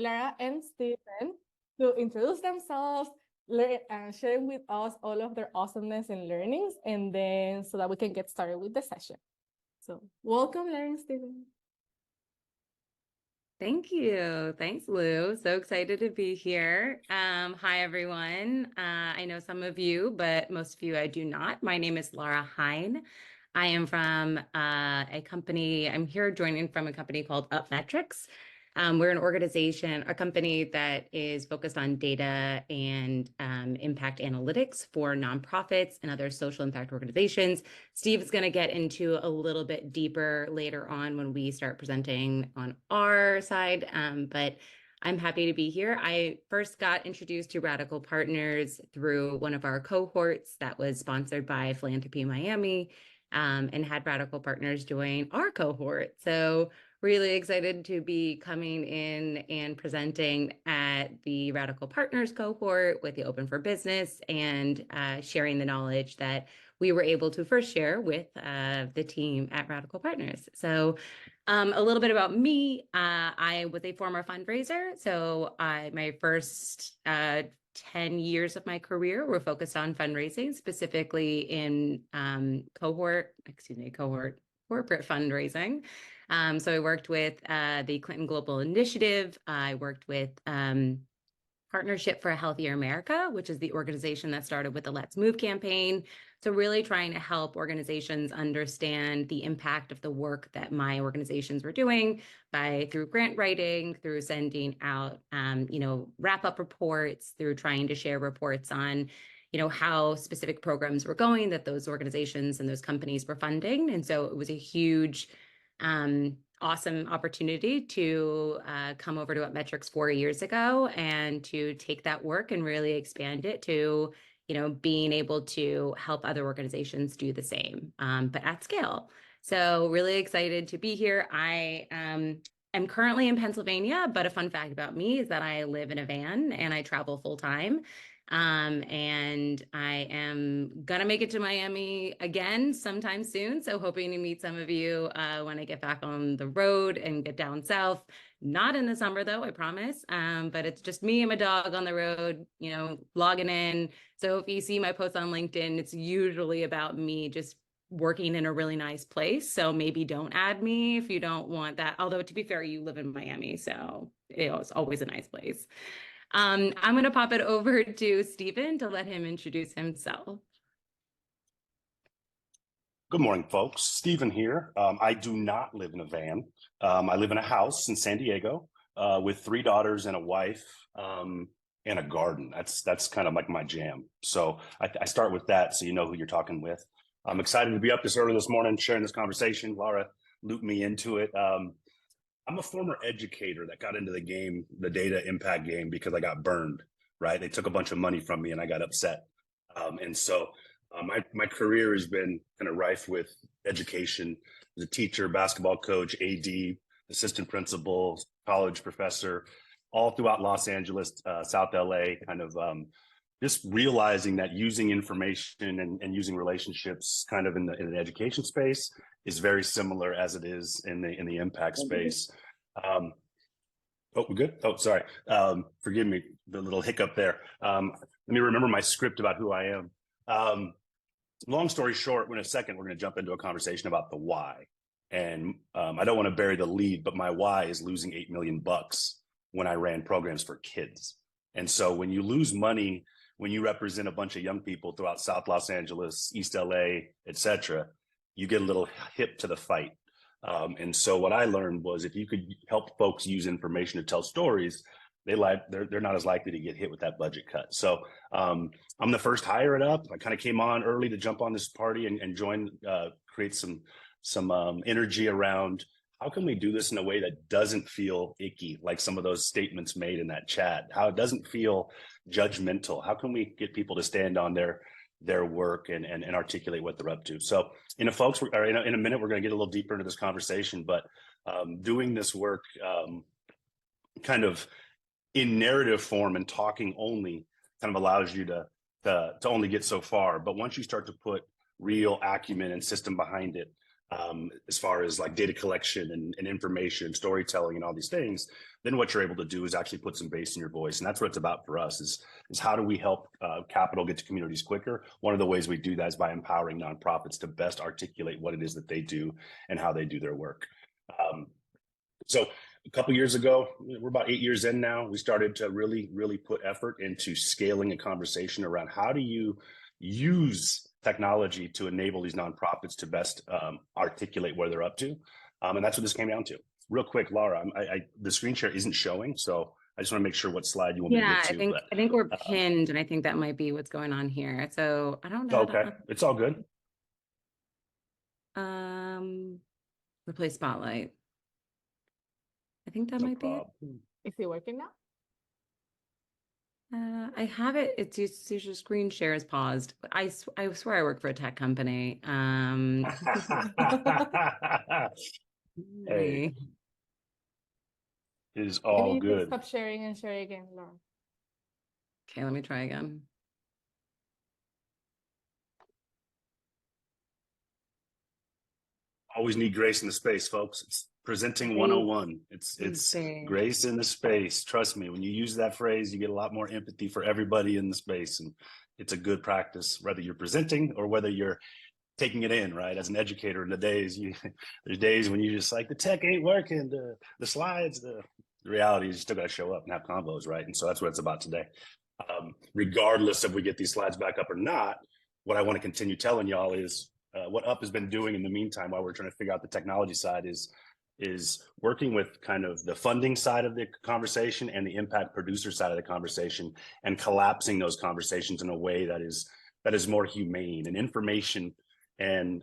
Lara and Stephen to introduce themselves, and share with us all of their awesomeness and learnings, and then so that we can get started with the session. So welcome, Lara and Stephen. Thank you. Thanks, Lou. So excited to be here. Hi, everyone. I know some of you, but most of you I do not. My name is Lara Hein. I am from a company. I'm here joining from a company called UpMetrics. We're an organization, a company that is focused on data and impact analytics for nonprofits and other social impact organizations. Steve is going to get into a little bit deeper later on when we start presenting on our side, but I'm happy to be here. I first got introduced to Radical Partners through one of our cohorts that was sponsored by Philanthropy Miami, and had Radical Partners join our cohort. So really excited to be coming in and presenting at the Radical Partners cohort with the Open for Business and sharing the knowledge that we were able to first share with the team at Radical Partners. So a little bit about me. I was a former fundraiser. So my first 10 years of my career were focused on fundraising, specifically in corporate fundraising. So I worked with the Clinton Global Initiative. I worked with Partnership for a Healthier America, which is the organization that started with the Let's Move campaign. So really trying to help organizations understand the impact of the work that my organizations were doing through grant writing, through sending out, wrap-up reports, through trying to share reports on, how specific programs were going that those organizations and those companies were funding. And so it was a huge awesome opportunity to come over to UpMetrics 4 years ago and to take that work and really expand it to, being able to help other organizations do the same, but at scale. So really excited to be here. I am currently in Pennsylvania, but a fun fact about me is that I live in a van and I travel full time. And I am gonna make it to Miami again sometime soon. So hoping to meet some of you when I get back on the road and get down south. Not in the summer though, I promise. But it's just me and my dog on the road, logging in. So if you see my posts on LinkedIn, it's usually about me just working in a really nice place. So maybe don't add me if you don't want that. Although to be fair, you live in Miami, so it's always a nice place. I'm going to pop it over to Stephen to let him introduce himself. Good morning, folks. Stephen here. I do not live in a van. I live in a house in San Diego with 3 daughters and a wife and a garden. That's kind of like my jam. So I start with that so you know who you're talking with. I'm excited to be up this early this morning sharing this conversation. Lara looped me into it. I'm a former educator that got into the game, the data impact game, because I got burned, right? They took a bunch of money from me and I got upset. And so my career has been kind of rife with education. As a teacher, basketball coach, AD, assistant principal, college professor, all throughout Los Angeles, South LA, kind of just realizing that using information and using relationships kind of in the education space is very similar as it is in the impact space. Oh, we're good? Oh, sorry. Forgive me, the little hiccup there. Let me remember my script about who I am. Long story short, in a second, we're going to jump into a conversation about the why. And I don't want to bury the lead, but my why is losing $8 million when I ran programs for kids. And so when you lose money, when you represent a bunch of young people throughout South Los Angeles, East LA, et cetera, you get a little hip to the fight. And so what I learned was if you could help folks use information to tell stories, they're not as likely to get hit with that budget cut. So I'm the first hire it up. I kind of came on early to jump on this party and join, create some energy around how can we do this in a way that doesn't feel icky, like some of those statements made in that chat, how it doesn't feel judgmental. How can we get people to stand on their work and articulate what they're up to? So in a minute, we're going to get a little deeper into this conversation, but doing this work kind of in narrative form and talking only kind of allows you to only get so far. But once you start to put real acumen and system behind it, as far as like data collection and information, storytelling, and all these things, then what you're able to do is actually put some bass in your voice. And that's what it's about for us is how do we help capital get to communities quicker? One of the ways we do that is by empowering nonprofits to best articulate what it is that they do and how they do their work. So a couple years ago, we're about 8 years in now, we started to really put effort into scaling a conversation around how do you use technology to enable these nonprofits to best articulate where they're up to. And that's what this came down to. Real quick, Laura, the screen share isn't showing, so I just want to make sure what slide you want me to get to. I think we're pinned, and I think that might be what's going on here. So I don't know. Okay, it's all good. Replace spotlight. I think that might be it. Is it working now? I have it. It's your screen share is paused. I swear I work for a tech company. Hey, it is all Maybe you can good. stop sharing and share again, Laura. Okay, let me try again. Always need grace in the space, folks. It's presenting 101. It's grace in the space. Trust me, when you use that phrase, you get a lot more empathy for everybody in the space. And it's a good practice, whether you're presenting or whether you're taking it in, right? As an educator in the days, there's days when you just like, the tech ain't working, the slides, the reality is you still got to show up and have convos, right? And so that's what it's about today. Regardless if we get these slides back up or not, what I want to continue telling y'all is what UP has been doing in the meantime while we're trying to figure out the technology side is working with kind of the funding side of the conversation and the impact producer side of the conversation and collapsing those conversations in a way that is more humane and information and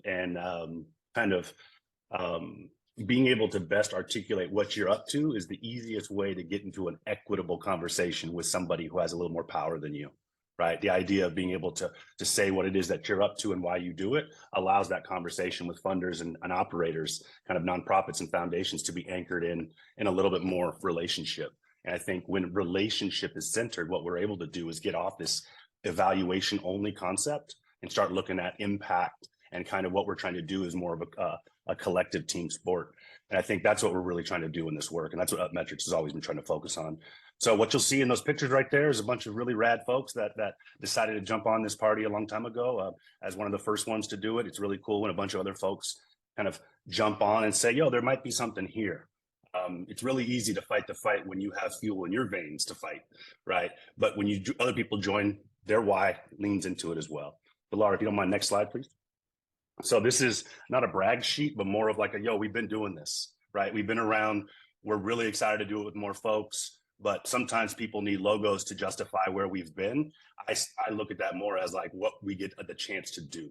being able to best articulate what you're up to is the easiest way to get into an equitable conversation with somebody who has a little more power than you, right? The idea of being able to say what it is that you're up to and why you do it allows that conversation with funders and operators, kind of nonprofits and foundations to be anchored in a little bit more relationship. And I think when relationship is centered, what we're able to do is get off this evaluation only concept and start looking at impact and kind of what we're trying to do is more of a collective team sport. And I think that's what we're really trying to do in this work. And that's what UpMetrics has always been trying to focus on. So what you'll see in those pictures right there is a bunch of really rad folks that decided to jump on this party a long time ago as one of the first ones to do it. It's really cool when a bunch of other folks kind of jump on and say, yo, there might be something here. It's really easy to fight the fight when you have fuel in your veins to fight, right? But when other people join, their why leans into it as well. But Laura, if you don't mind, next slide, please. So this is not a brag sheet, but more of like yo, we've been doing this, right? We've been around. We're really excited to do it with more folks, but sometimes people need logos to justify where we've been. I look at that more as like what we get the chance to do,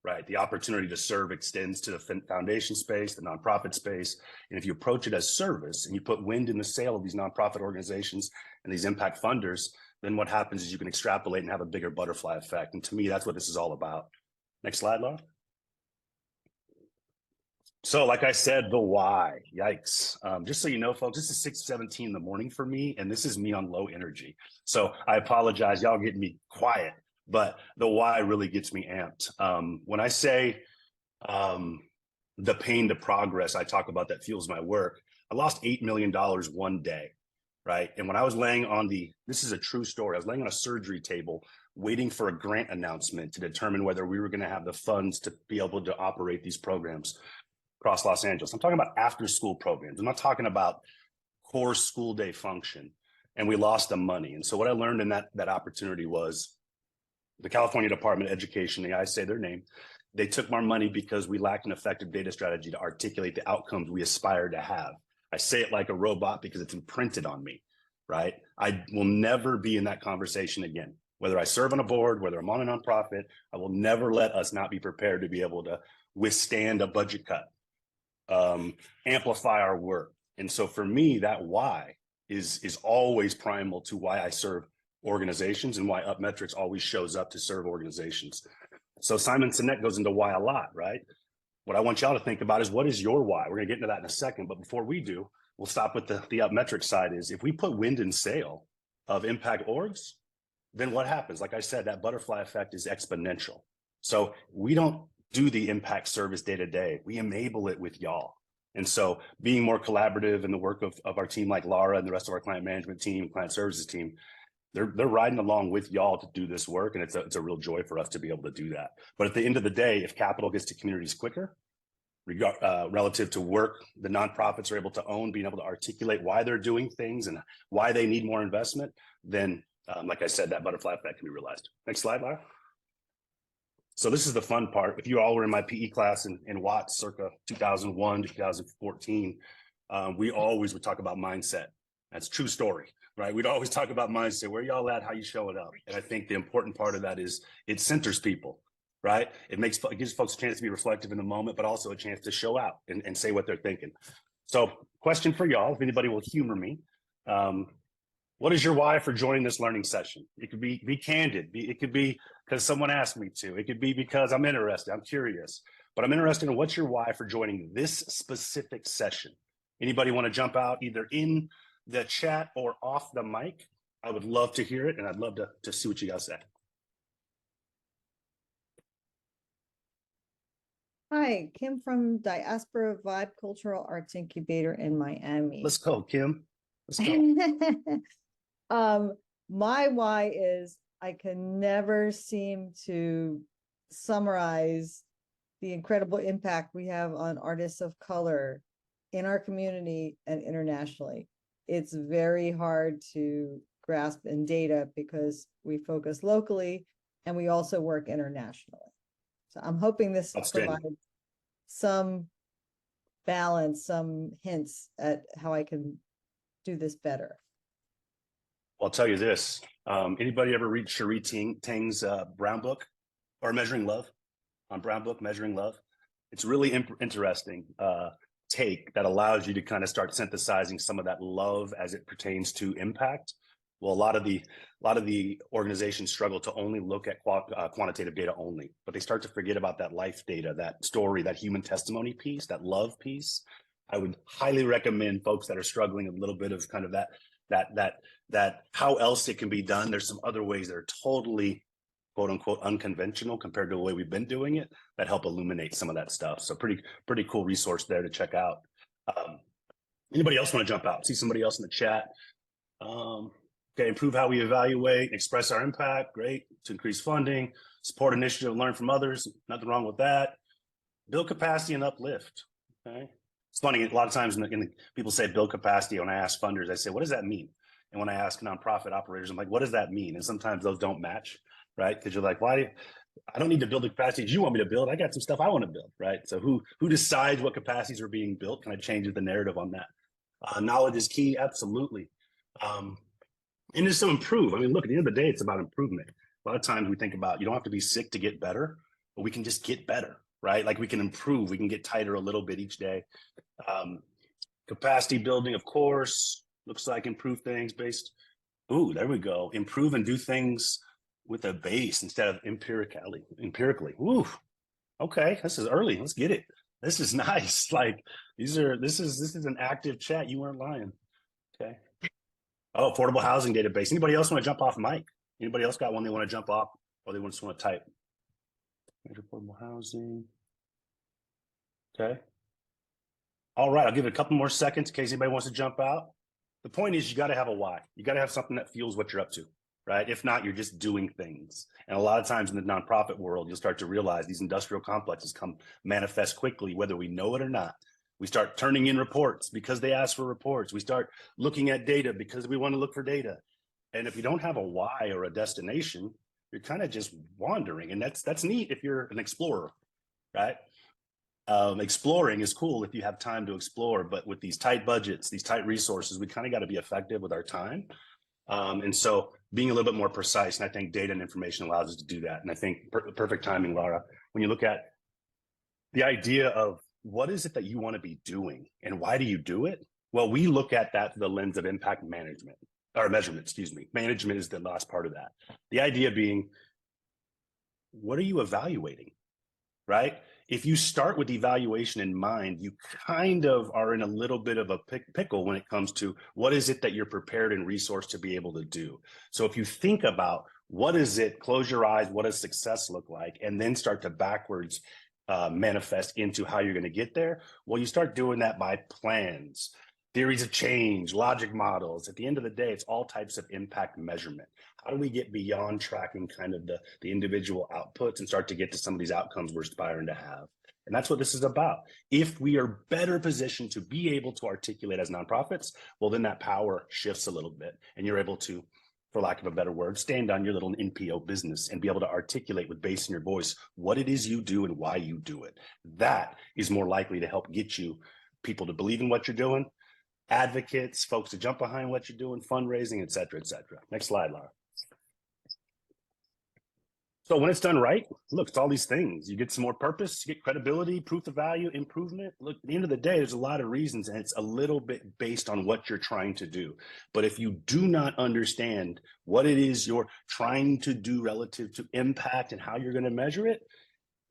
right? The opportunity to serve extends to the foundation space, the nonprofit space. And if you approach it as service and you put wind in the sail of these nonprofit organizations and these impact funders, then what happens is you can extrapolate and have a bigger butterfly effect. And to me, that's what this is all about. Next slide, Laura. So like I said, the why, yikes. Just so you know, folks, this is 6:17 in the morning for me, and this is me on low energy. So I apologize, y'all getting me quiet, but the why really gets me amped. When I say the pain to progress, I talk about that fuels my work. I lost $8 million one day, right? And when I was laying on this is a true story, I was laying on a surgery table waiting for a grant announcement to determine whether we were gonna have the funds to be able to operate these programs across Los Angeles. I'm talking about after school programs. I'm not talking about core school day function. And we lost the money. And so what I learned in that opportunity was the California Department of Education, I say their name, they took our money because we lacked an effective data strategy to articulate the outcomes we aspire to have. I say it like a robot because it's imprinted on me, right? I will never be in that conversation again. Whether I serve on a board, whether I'm on a nonprofit, I will never let us not be prepared to be able to withstand a budget cut. Amplify our work. And so for me, that why is always primal to why I serve organizations and why UpMetrics always shows up to serve organizations. So Simon Sinek goes into why a lot, right? What I want y'all to think about is what is your why? We're gonna get into that in a second, but before we do, we'll stop with the UpMetrics side is if we put wind in sail of impact orgs, then what happens? Like I said, that butterfly effect is exponential. So we don't do the impact service day to day. We enable it with y'all. And so being more collaborative in the work of our team, like Laura and the rest of our client management team, client services team, they're riding along with y'all to do this work. And it's a real joy for us to be able to do that. But at the end of the day, if capital gets to communities quicker, relative to work the nonprofits are able to own, being able to articulate why they're doing things and why they need more investment, then like I said, that butterfly effect can be realized. Next slide, Lara. So this is the fun part. If you all were in my PE class in Watts circa 2001 to 2014, we always would talk about mindset. That's a true story, right? We'd always talk about mindset. Where y'all at? How you showing up? And I think the important part of that is it centers people, right? It gives folks a chance to be reflective in the moment, but also a chance to show out and say what they're thinking. So question for y'all, if anybody will humor me. What is your why for joining this learning session? It could be candid. It could be because someone asked me to. It could be because I'm interested, I'm curious. But I'm interested in what's your why for joining this specific session. Anybody want to jump out either in the chat or off the mic? I would love to hear it, and I'd love to see what you guys say. Hi, Kim from Diaspora Vibe Cultural Arts Incubator in Miami. Let's go, Kim. Let's go. My why is I can never seem to summarize the incredible impact we have on artists of color in our community and internationally. It's very hard to grasp in data because we focus locally and we also work internationally. So I'm hoping this provides some balance, some hints at how I can do this better. I'll tell you this. Anybody ever read Cherie Tang's Brown Book or Measuring Love? On Brown Book, Measuring Love. It's really interesting take that allows you to kind of start synthesizing some of that love as it pertains to impact. Well, a lot of the organizations struggle to only look at quantitative data only, but they start to forget about that life data, that story, that human testimony piece, that love piece. I would highly recommend folks that are struggling a little bit of kind of that how else it can be done. There's some other ways that are totally quote unquote unconventional compared to the way we've been doing it that help illuminate some of that stuff. So pretty cool resource there to check out. Anybody else want to jump out? See somebody else in the chat. Okay, improve how we evaluate, express our impact. Great. To increase funding, support initiative, learn from others. Nothing wrong with that. Build capacity and uplift. Okay. It's funny, a lot of times people say build capacity. When I ask funders, I say, what does that mean? And when I ask nonprofit operators, I'm like, what does that mean? And sometimes those don't match, right? Because you're like, I don't need to build the capacity you want me to build. I got some stuff I want to build, right? So who decides what capacities are being built? Can I change the narrative on that? Knowledge is key, absolutely. And just to improve. I mean, look, at the end of the day, it's about improvement. A lot of times we think about, you don't have to be sick to get better, but we can just get better, right? Like we can improve, we can get tighter a little bit each day. Capacity building, of course, looks like improve things based. Ooh, there we go. Improve and do things with a base instead of empirically. Ooh, okay, this is early. Let's get it. This is nice. Like this is an active chat. You weren't lying. Okay. Oh, affordable housing database. Anybody else want to jump off mic? Anybody else got one they want to jump off or they just want to type? Affordable housing. Okay. All right, I'll give it a couple more seconds in case anybody wants to jump out. The point is you got to have a why. You got to have something that fuels what you're up to, right? If not, you're just doing things. And a lot of times in the nonprofit world, you'll start to realize these industrial complexes manifest quickly, whether we know it or not. We start turning in reports because they ask for reports. We start looking at data because we want to look for data. And if you don't have a why or a destination, you're kind of just wandering. And that's neat if you're an explorer, right? Exploring is cool if you have time to explore, but with these tight budgets, these tight resources, we kind of got to be effective with our time. And so being a little bit more precise, and I think data and information allows us to do that. And I think perfect timing, Laura, when you look at the idea of what is it that you want to be doing and why do you do it? Well, we look at that through the lens of impact management or measurement, excuse me. Management is the last part of that. The idea being, what are you evaluating, right? If you start with evaluation in mind, you kind of are in a little bit of a pickle when it comes to what is it that you're prepared and resourced to be able to do. So if you think about what is it, close your eyes, what does success look like, and then start to backwards manifest into how you're going to get there? Well, you start doing that by plans, theories of change, logic models. At the end of the day, it's all types of impact measurement. How do we get beyond tracking kind of the individual outputs and start to get to some of these outcomes we're aspiring to have? And that's what this is about. If we are better positioned to be able to articulate as nonprofits, well, then that power shifts a little bit and you're able to, for lack of a better word, stand on your little NPO business and be able to articulate with bass in your voice what it is you do and why you do it. That is more likely to help get you people to believe in what you're doing, advocates, folks to jump behind what you're doing, fundraising, et cetera, et cetera. Next slide, Laura. So when it's done right, look, it's all these things. You get some more purpose, you get credibility, proof of value, improvement. Look, at the end of the day, there's a lot of reasons, and it's a little bit based on what you're trying to do. But if you do not understand what it is you're trying to do relative to impact and how you're going to measure it,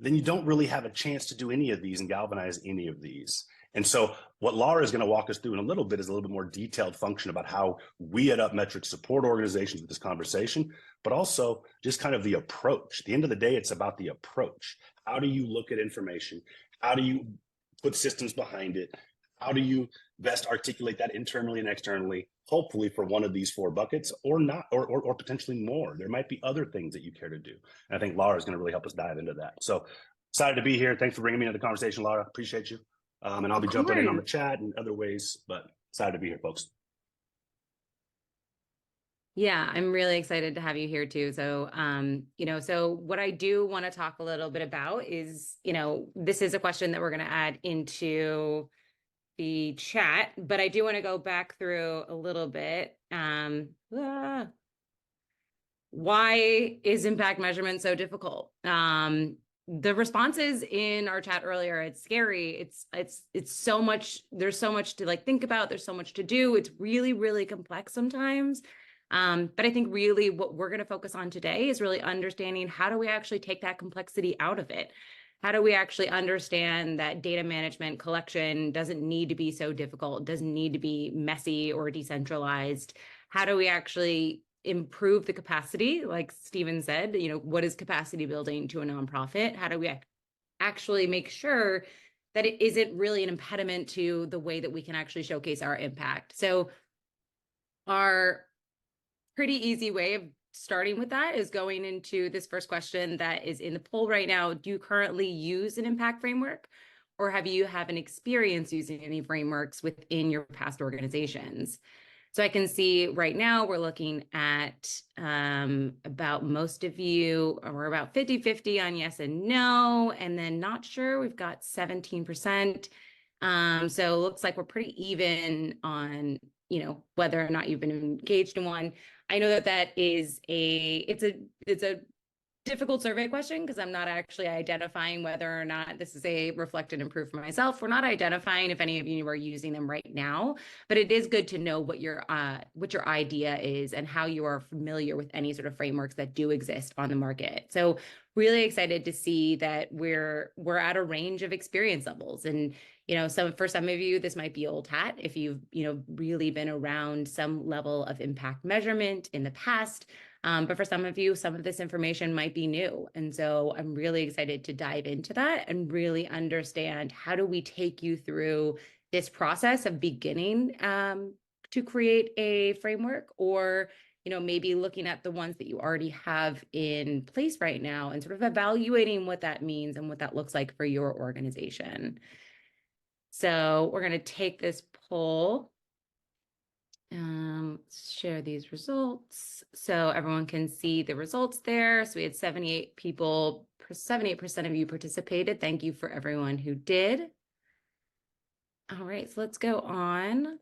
then you don't really have a chance to do any of these and galvanize any of these. And so what Laura is going to walk us through in a little bit is a little bit more detailed function about how we at UpMetrics support organizations with this conversation, but also just kind of the approach. At the end of the day, it's about the approach. How do you look at information? How do you put systems behind it? How do you best articulate that internally and externally, hopefully for one of these four buckets or not, or potentially more? There might be other things that you care to do. And I think Laura is going to really help us dive into that. So excited to be here. Thanks for bringing me into the conversation, Laura. Appreciate you. And I'll be jumping in on the chat and other ways, but excited to be here, folks. Yeah, I'm really excited to have you here too. So, so what I do want to talk a little bit about is, this is a question that we're going to add into the chat, but I do want to go back through a little bit. Why is impact measurement so difficult? The responses in our chat earlier, it's scary. It's so much, there's so much to think about. There's so much to do. It's really, really complex sometimes. But I think really what we're going to focus on today is really understanding how do we actually take that complexity out of it? How do we actually understand that data management collection doesn't need to be so difficult, doesn't need to be messy or decentralized? How do we actually improve the capacity? Like Stephen said, what is capacity building to a nonprofit? How do we actually make sure that it isn't really an impediment to the way that we can actually showcase our impact? So our pretty easy way of starting with that is going into this first question that is in the poll right now. Do you currently use an impact framework, or have you an experience using any frameworks within your past organizations? So I can see right now we're looking at about most of you, we're about 50-50 on yes and no, and then not sure, we've got 17%. So it looks like we're pretty even on, whether or not you've been engaged in one. I know that it's a difficult survey question because I'm not actually identifying whether or not this is a reflect and improve for myself. We're not identifying if any of you are using them right now, but it is good to know what your idea is and how you are familiar with any sort of frameworks that do exist on the market. So really excited to see that we're at a range of experience levels. And for some of you, this might be old hat if you've really been around some level of impact measurement in the past. But for some of you, some of this information might be new. And so I'm really excited to dive into that and really understand how do we take you through this process of beginning to create a framework, or maybe looking at the ones that you already have in place right now and sort of evaluating what that means and what that looks like for your organization. So we're going to take this poll. Share these results so everyone can see the results there. So we had 78% of you participated. Thank you for everyone who did. All right, so let's go on.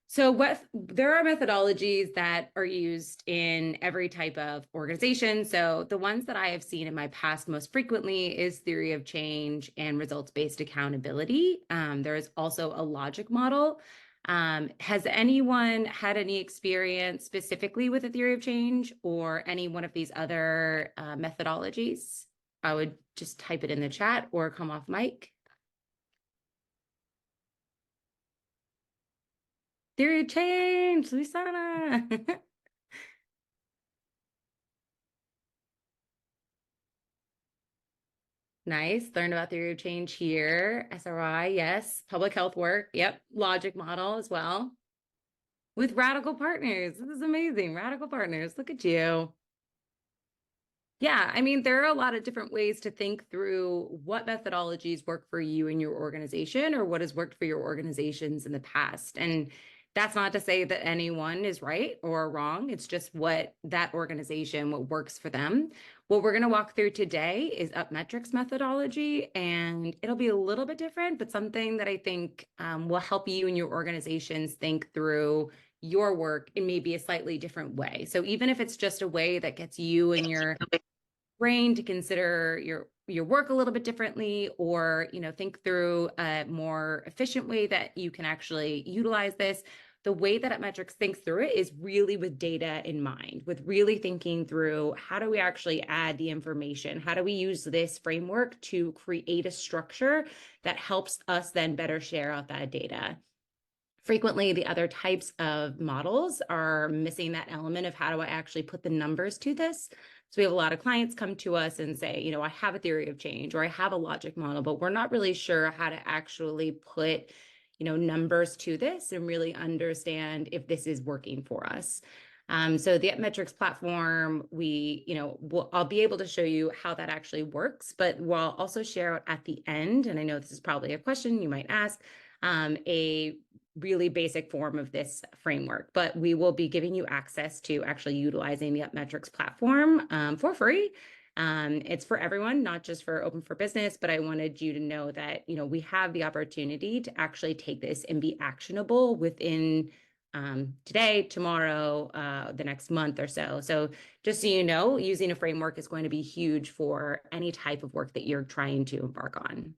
So there are methodologies that are used in every type of organization. So the ones that I have seen in my past most frequently is theory of change and results-based accountability. There is also a logic model. Has anyone had any experience specifically with a theory of change or any one of these other methodologies? I would just type it in the chat or come off mic. Theory of change, Luisana. Nice. Learned about theory of change here. SRI, yes. Public health work. Yep. Logic model as well. With Radical Partners. This is amazing. Radical Partners. Look at you. Yeah, I mean, there are a lot of different ways to think through what methodologies work for you in your organization or what has worked for your organizations in the past. And that's not to say that anyone is right or wrong. It's just what that organization, what works for them. What we're going to walk through today is UpMetrics methodology, and it'll be a little bit different, but something that I think will help you and your organizations think through your work in maybe a slightly different way. So even if it's just a way that gets you and your brain to consider your work a little bit differently, or think through a more efficient way that you can actually utilize this. The way that UpMetrics thinks through it is really with data in mind, with really thinking through how do we actually add the information? How do we use this framework to create a structure that helps us then better share out that data? Frequently, the other types of models are missing that element of how do I actually put the numbers to this. So we have a lot of clients come to us and say, I have a theory of change or I have a logic model, but we're not really sure how to actually put, numbers to this and really understand if this is working for us. So the UpMetrics platform, I'll be able to show you how that actually works, but we'll also share out at the end, and I know this is probably a question you might ask, a really basic form of this framework, but we will be giving you access to actually utilizing the UpMetrics platform for free. It's for everyone, not just for Open for Business, but I wanted you to know that, we have the opportunity to actually take this and be actionable within today, tomorrow, the next month or so. So just so you know, using a framework is going to be huge for any type of work that you're trying to embark on.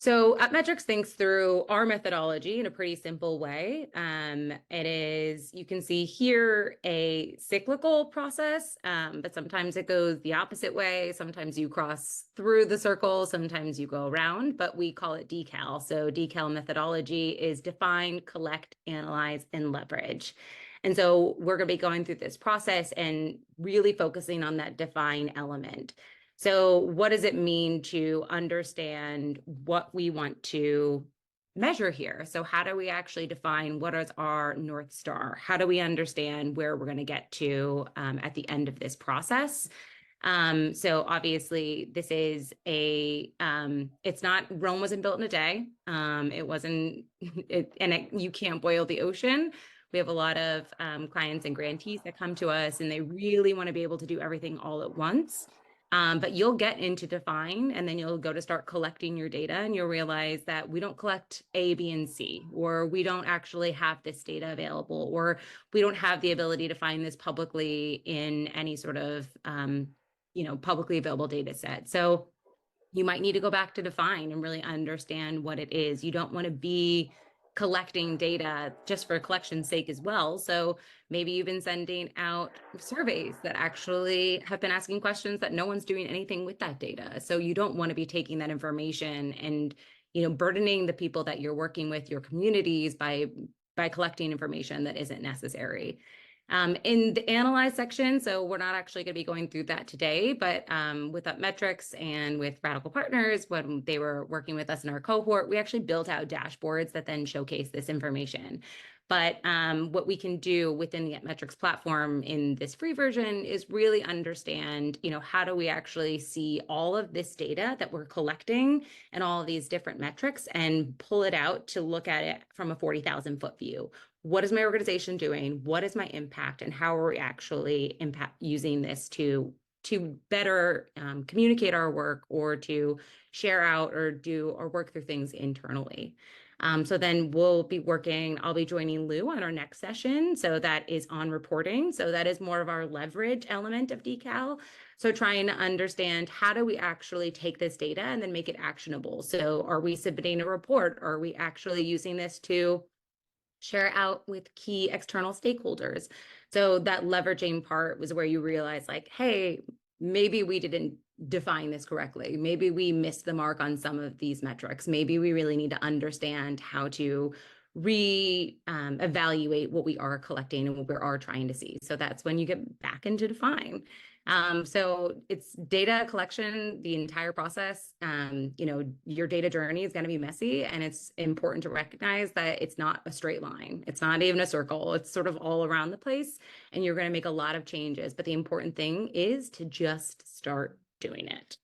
So UpMetrics thinks through our methodology in a pretty simple way. It is, you can see here, a cyclical process, but sometimes it goes the opposite way. Sometimes you cross through the circle, sometimes you go around, but we call it DECAL. So DECAL methodology is define, collect, analyze, and leverage. And so we're going to be going through this process and really focusing on that define element. So what does it mean to understand what we want to measure here? So how do we actually define what is our North Star? How do we understand where we're going to get to at the end of this process? So obviously this is it's not, Rome wasn't built in a day. It wasn't, you can't boil the ocean. We have a lot of clients and grantees that come to us and they really want to be able to do everything all at once. But you'll get into define and then you'll go to start collecting your data and you'll realize that we don't collect A, B, and C, or we don't actually have this data available, or we don't have the ability to find this publicly in any sort of, publicly available data set. So you might need to go back to define and really understand what it is. You don't want to be collecting data just for collection's sake as well. So maybe you've been sending out surveys that actually have been asking questions that no one's doing anything with that data. So you don't want to be taking that information and, burdening the people that you're working with, your communities, by collecting information that isn't necessary. In the analyze section, so we're not actually going to be going through that today, but with UpMetrics and with Radical Partners, when they were working with us in our cohort, we actually built out dashboards that then showcase this information. But what we can do within the UpMetrics platform in this free version is really understand, how do we actually see all of this data that we're collecting and all of these different metrics and pull it out to look at it from a 40,000 foot view. What is my organization doing? What is my impact? And how are we actually using this to better communicate our work or to share out or work through things internally? So then I'll be joining Lou on our next session. So that is on reporting. So that is more of our leverage element of DECAL. So trying to understand how do we actually take this data and then make it actionable? So are we submitting a report? Are we actually using this to share out with key external stakeholders? So that leveraging part was where you realize, like, hey, maybe we didn't define this correctly. Maybe we missed the mark on some of these metrics. Maybe we really need to understand how to evaluate what we are collecting and what we are trying to see. So that's when you get back into define. So it's data collection, the entire process. Your data journey is going to be messy, and it's important to recognize that it's not a straight line. It's not even a circle. It's sort of all around the place, and you're going to make a lot of changes. But the important thing is to just start doing it.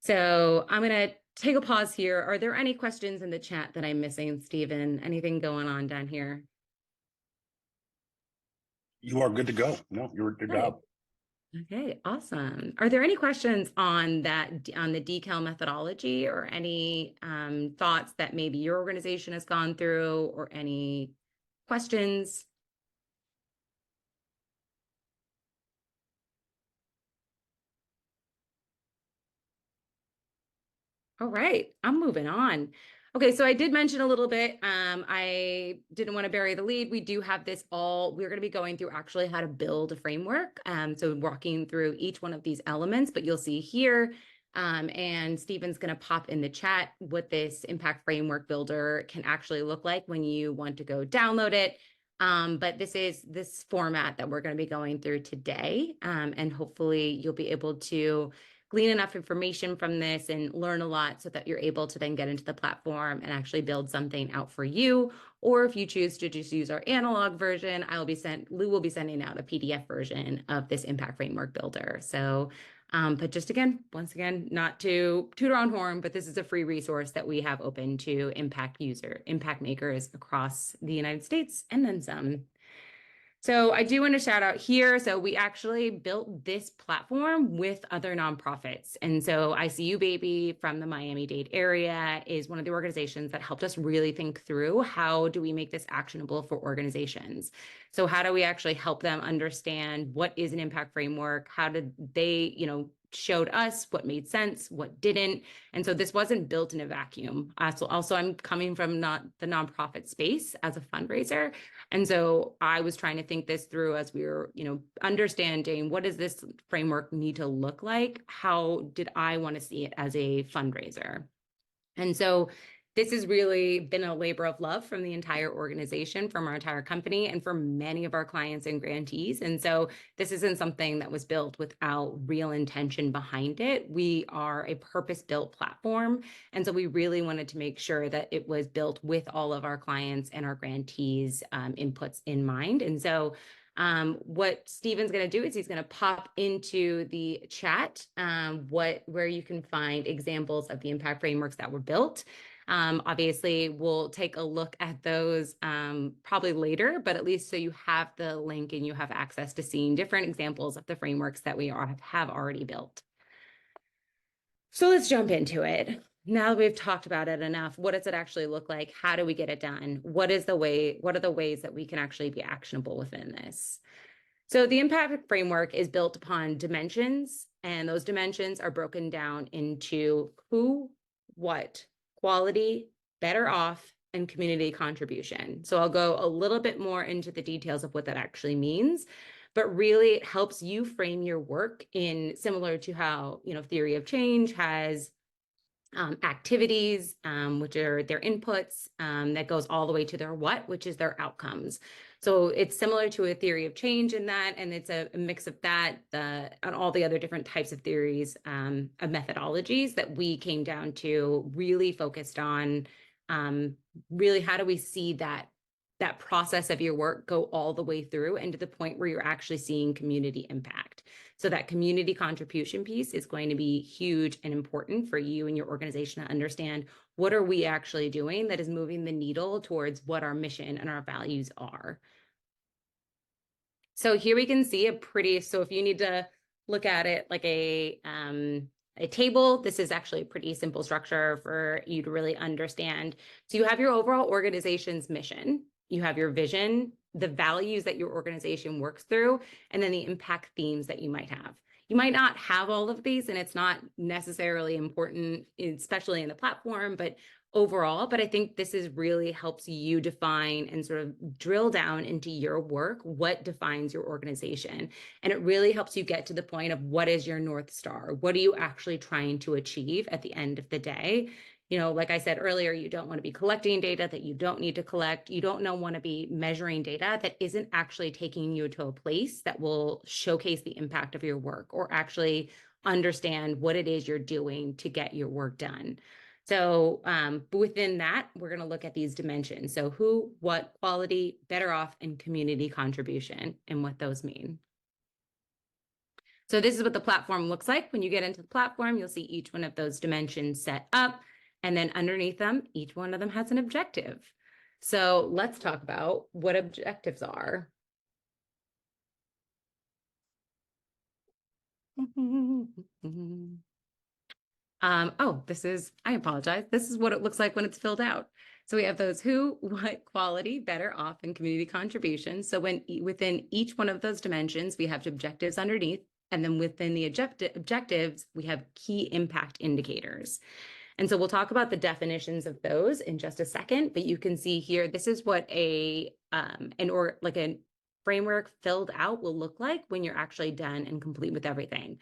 So I'm going to take a pause here. Are there any questions in the chat that I'm missing, Stephen? Anything going on down here? You are good to go. No, you're good to go. Okay, awesome. Are there any questions on the decal methodology, or any thoughts that maybe your organization has gone through, or any questions? All right, I'm moving on. Okay, so I did mention a little bit, I didn't want to bury the lead. We do have this we're going to be going through actually how to build a framework. So walking through each one of these elements, but you'll see here, and Stephen's going to pop in the chat what this impact framework builder can actually look like when you want to go download it. But this is this format that we're going to be going through today. And hopefully you'll be able to glean enough information from this and learn a lot so that you're able to then get into the platform and actually build something out for you. Or if you choose to just use our analog version, Lou will be sending out a PDF version of this impact framework builder. So, but just once again, not to toot our own horn, but this is a free resource that we have open to impact makers across the United States and then some. So I do want to shout out here. So we actually built this platform with other nonprofits. And so ICU Baby from the Miami-Dade area is one of the organizations that helped us really think through how do we make this actionable for organizations? So how do we actually help them understand what is an impact framework? How did they, showed us what made sense, what didn't. And so this wasn't built in a vacuum. So also I'm coming from not the nonprofit space as a fundraiser. And so I was trying to think this through as we were, understanding what does this framework need to look like? How did I want to see it as a fundraiser? And so this has really been a labor of love from the entire organization, from our entire company, and for many of our clients and grantees. And so this isn't something that was built without real intention behind it. We are a purpose-built platform. And so we really wanted to make sure that it was built with all of our clients and our grantees' inputs in mind. And so what Stephen's going to do is he's going to pop into the chat where you can find examples of the impact frameworks that were built. Obviously, we'll take a look at those probably later, but at least so you have the link and you have access to seeing different examples of the frameworks that we have already built. So let's jump into it. Now that we've talked about it enough, what does it actually look like? How do we get it done? What are the ways that we can actually be actionable within this? So the impact framework is built upon dimensions, and those dimensions are broken down into who, what, quality, better off, and community contribution. So I'll go a little bit more into the details of what that actually means, but really it helps you frame your work in similar to how, theory of change has activities, which are their inputs, that goes all the way to their what, which is their outcomes. So it's similar to a theory of change in that, and it's a mix of that and all the other different types of theories of methodologies that we came down to, really focused on really how do we see that process of your work go all the way through and to the point where you're actually seeing community impact. So that community contribution piece is going to be huge and important for you and your organization to understand what are we actually doing that is moving the needle towards what our mission and our values are. So here we can see so if you need to look at it like a table, this is actually a pretty simple structure for you to really understand. So you have your overall organization's mission, you have your vision, the values that your organization works through, and then the impact themes that you might have. You might not have all of these, and it's not necessarily important, especially in the platform, but overall, but I think this really helps you define and sort of drill down into your work, what defines your organization. And it really helps you get to the point of what is your North Star? What are you actually trying to achieve at the end of the day? You know, like I said earlier, you don't want to be collecting data that you don't need to collect. You don't want to be measuring data that isn't actually taking you to a place that will showcase the impact of your work or actually understand what it is you're doing to get your work done. So within that, we're going to look at these dimensions. So who, what, quality, better off, and community contribution, and what those mean. So this is what the platform looks like. When you get into the platform, you'll see each one of those dimensions set up. And then underneath them, each one of them has an objective. So let's talk about what objectives are. I apologize. This is what it looks like when it's filled out. So we have those who, what, quality, better off, and community contribution. So within each one of those dimensions, we have objectives underneath. And then within the objectives, we have key impact indicators. And so we'll talk about the definitions of those in just a second, but you can see here, this is what a framework filled out will look like when you're actually done and complete with everything.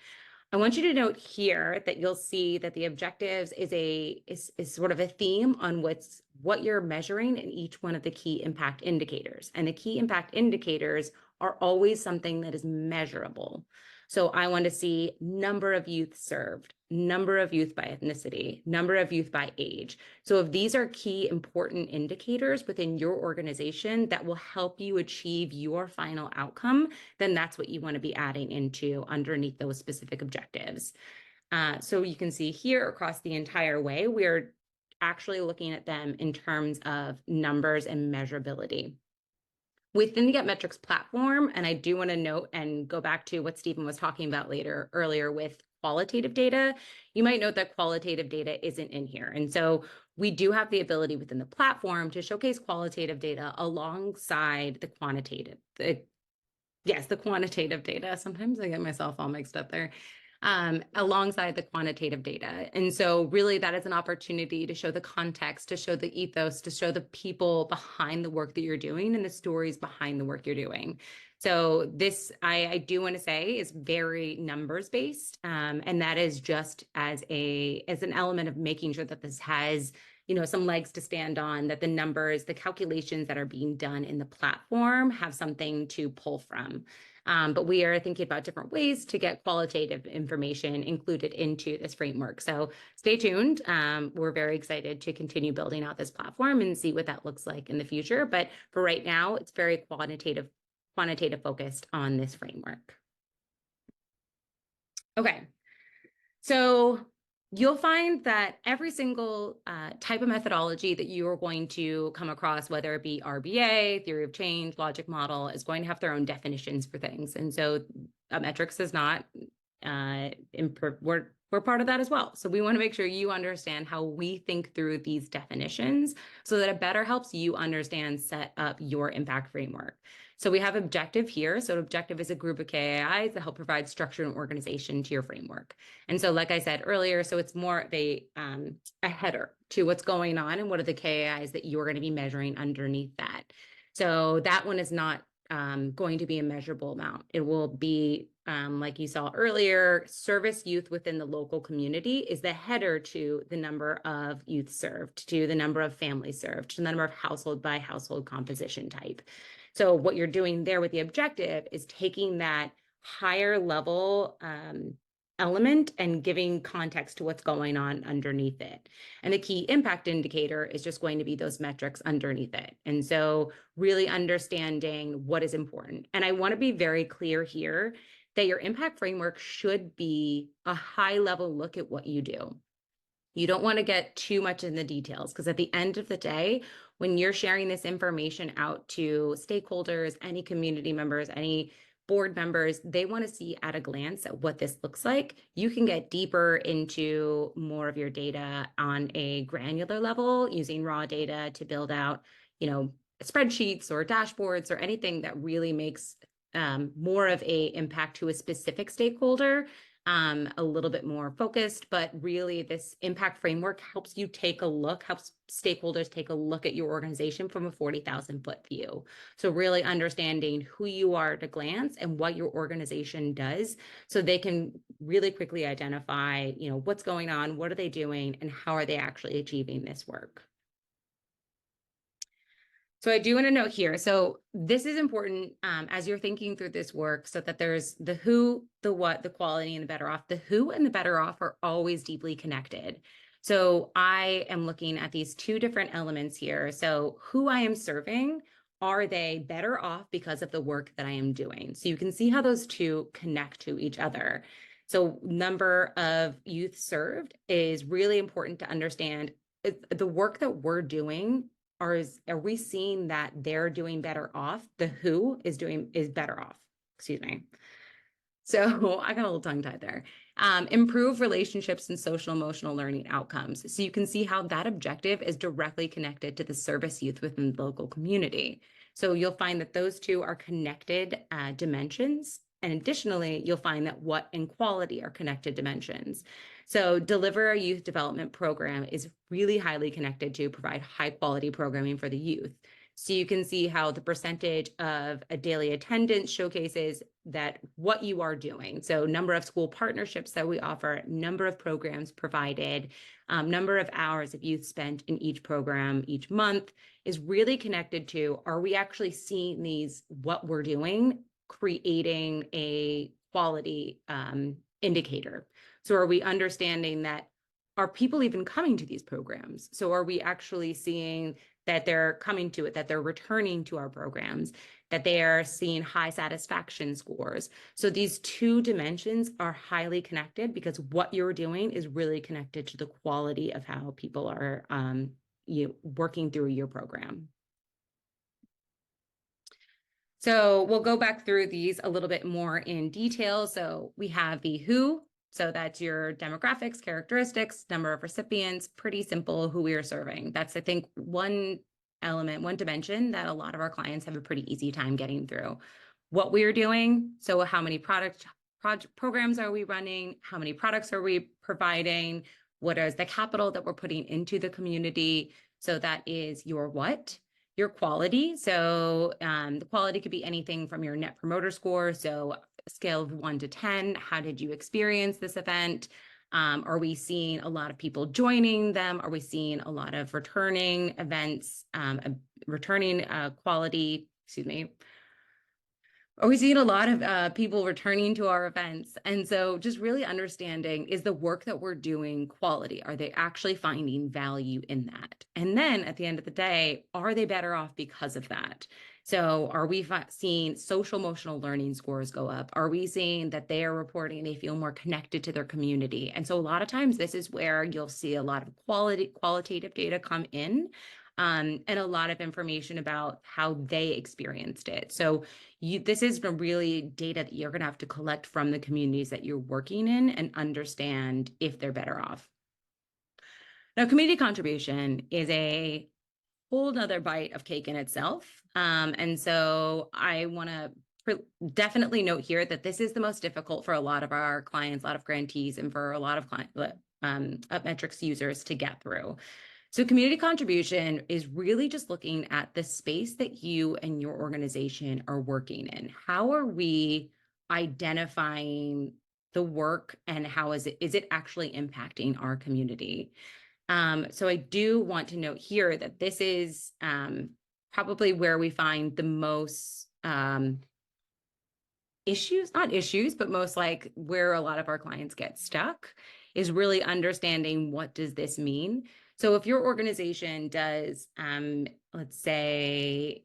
I want you to note here that you'll see that the objectives is sort of a theme on what you're measuring in each one of the key impact indicators. And the key impact indicators are always something that is measurable. So I want to see number of youth served, number of youth by ethnicity, number of youth by age. So if these are key important indicators within your organization that will help you achieve your final outcome, then that's what you want to be adding into underneath those specific objectives. So you can see here across the entire way, we're actually looking at them in terms of numbers and measurability. Within the GetMetrix platform, and I do want to note and go back to what Stephen was talking about earlier with qualitative data, you might note that qualitative data isn't in here. And so we do have the ability within the platform to showcase qualitative data alongside the quantitative data. Sometimes I get myself all mixed up there. Alongside the quantitative data. And so really that is an opportunity to show the context, to show the ethos, to show the people behind the work that you're doing and the stories behind the work you're doing. So this, I do want to say, is very numbers based. And that is just as an element of making sure that this has, you know, some legs to stand on, that the numbers, the calculations that are being done in the platform have something to pull from. But we are thinking about different ways to get qualitative information included into this framework. So stay tuned. We're very excited to continue building out this platform and see what that looks like in the future. But for right now, it's very quantitative focused on this framework. Okay, so you'll find that every single type of methodology that you are going to come across, whether it be RBA, theory of change, logic model, is going to have their own definitions for things. And so Metrix is not, we're part of that as well. So we want to make sure you understand how we think through these definitions so that it better helps you understand, set up your impact framework. So we have objective here. So objective is a group of KAIs that help provide structure and organization to your framework. And so like I said earlier, so it's more of a header to what's going on and what are the KAIs that you're going to be measuring underneath that. So that one is not going to be a measurable amount. It will be, like you saw earlier, service youth within the local community is the header to the number of youth served, to the number of families served, to the number of household by household composition type. So what you're doing there with the objective is taking that higher level element and giving context to what's going on underneath it. And the key impact indicator is just going to be those metrics underneath it. And so really understanding what is important. And I want to be very clear here that your impact framework should be a high level look at what you do. You don't want to get too much in the details because at the end of the day, when you're sharing this information out to stakeholders, any community members, any board members, they want to see at a glance at what this looks like. You can get deeper into more of your data on a granular level using raw data to build out, you know, spreadsheets or dashboards or anything that really makes more of a impact to a specific stakeholder. a little bit more focused, but really this impact framework helps you take a look, helps stakeholders take a look at your organization from a 40,000-foot view. So really understanding who you are at a glance and what your organization does, so they can really quickly identify, what's going on, what are they doing, and how are they actually achieving this work. So I do want to note here, so this is important as you're thinking through this work, so that there's the who, the what, the quality, and the better off. The who and the better off are always deeply connected. So I am looking at these two different elements here. So who I am serving, are they better off because of the work that I am doing? So you can see how those two connect to each other. So number of youth served is really important to understand. The work that we're doing, are we seeing that they're doing better off? The who is better off, excuse me. So I got a little tongue tied there. Improve relationships and social emotional learning outcomes. So you can see how that objective is directly connected to the service youth within the local community. So you'll find that those two are connected dimensions. And additionally, you'll find that what and quality are connected dimensions. So deliver a youth development program is really highly connected to provide high quality programming for the youth. So you can see how the percentage of a daily attendance showcases that what you are doing. So number of school partnerships that we offer, number of programs provided, number of hours of youth spent in each program each month is really connected to, are we actually seeing what we're doing, creating a quality indicator? So are we understanding that, are people even coming to these programs? So are we actually seeing that they're coming to it, that they're returning to our programs, that they are seeing high satisfaction scores? So these two dimensions are highly connected because what you're doing is really connected to the quality of how people are working through your program. So we'll go back through these a little bit more in detail. So we have the who. So that's your demographics, characteristics, number of recipients, pretty simple who we are serving. That's, I think, one element, one dimension that a lot of our clients have a pretty easy time getting through. What we are doing, so how many programs are we running? How many products are we providing? What is the capital that we're putting into the community? So that is your what. Your quality. So the quality could be anything from your Net Promoter Score. So a scale of 1 to 10, how did you experience this event? Are we seeing a lot of people joining them? Are we seeing a lot of returning events, returning quality, excuse me? Are we seeing a lot of people returning to our events? And so just really understanding, is the work that we're doing quality? Are they actually finding value in that? And then at the end of the day, are they better off because of that? So are we seeing social emotional learning scores go up? Are we seeing that they are reporting they feel more connected to their community? And so a lot of times this is where you'll see a lot of qualitative data come in. And a lot of information about how they experienced it. So this is really data that you're going to have to collect from the communities that you're working in and understand if they're better off. Now, community contribution is a whole nother bite of cake in itself. And so I want to definitely note here that this is the most difficult for a lot of our clients, a lot of grantees, and for a lot of UpMetrics users to get through. So community contribution is really just looking at the space that you and your organization are working in. How are we identifying the work and how is it actually impacting our community? So I do want to note here that this is probably where we find the most issues, not issues, but most like where a lot of our clients get stuck is really understanding, what does this mean? So if your organization does, let's say,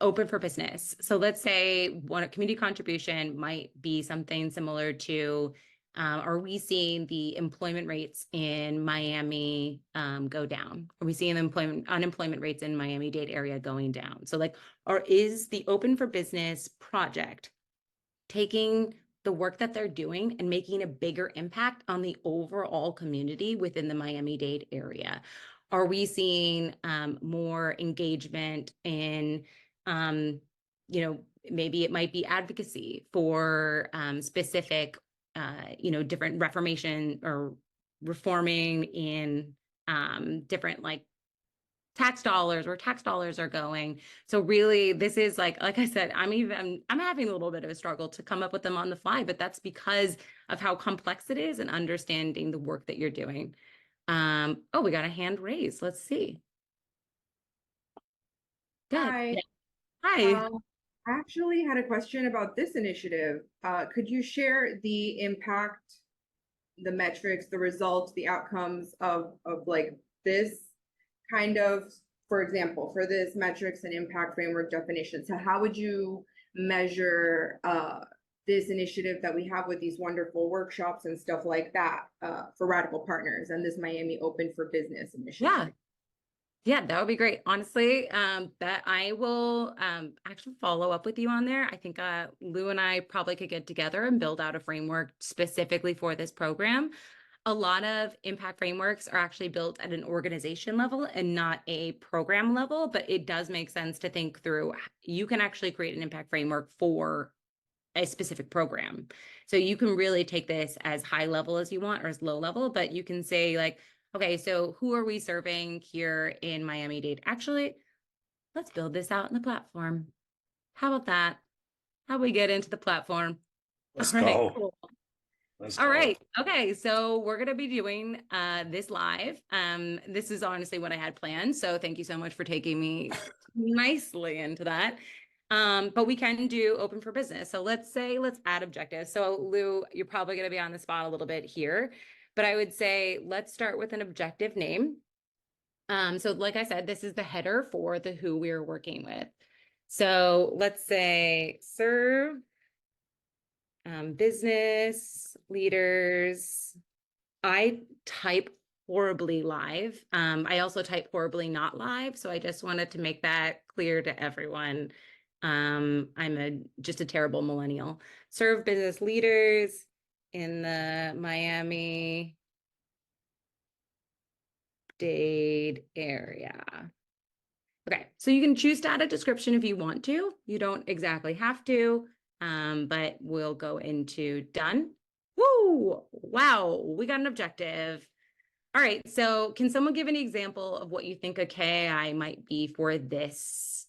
open for business. So let's say one community contribution might be something similar to, are we seeing the employment rates in Miami go down? Are we seeing unemployment rates in Miami-Dade area going down? So or is the open for business project taking the work that they're doing and making a bigger impact on the overall community within the Miami-Dade area? Are we seeing more engagement in, maybe it might be advocacy for specific different reformation or reforming in different like tax dollars, where tax dollars are going. So really, this is like I said, I'm having a little bit of a struggle to come up with them on the fly, but that's because of how complex it is and understanding the work that you're doing. Oh, we got a hand raised. Let's see. Good. Hi. Hi. I actually had a question about this initiative. Could you share the impact, the metrics, the results, the outcomes of like this kind of, for example, for this metrics and impact framework definition? So how would you measure this initiative that we have with these wonderful workshops and stuff like that for Radical Partners and this Miami Open for Business initiative? Yeah, that would be great. Honestly, that I will actually follow up with you on there. I think Lou and I probably could get together and build out a framework specifically for this program. A lot of impact frameworks are actually built at an organization level and not a program level, but it does make sense to think through. You can actually create an impact framework for a specific program. So you can really take this as high level as you want or as low level, but you can say like, okay, so who are we serving here in Miami-Dade? Actually, let's build this out in the platform. How about that? How we get into the platform? Let's All right, go. cool. Let's All go. right. Okay. So we're going to be doing this live. This is honestly what I had planned. So thank you so much for taking me nicely into that. But we can do open for business. So let's add objectives. So Lou, you're probably going to be on the spot a little bit here, but I would say, let's start with an objective name. So like I said, this is the header for the who we're working with. So let's say serve business leaders. I type horribly live. I also type horribly not live. So I just wanted to make that clear to everyone. I'm just a terrible millennial. Serve business leaders in the Miami-Dade area. Okay, so you can choose to add a description if you want to. You don't exactly have to, but we'll go into done. Woo! Wow, we got an objective. All right, so can someone give an example of what you think a KI might be for this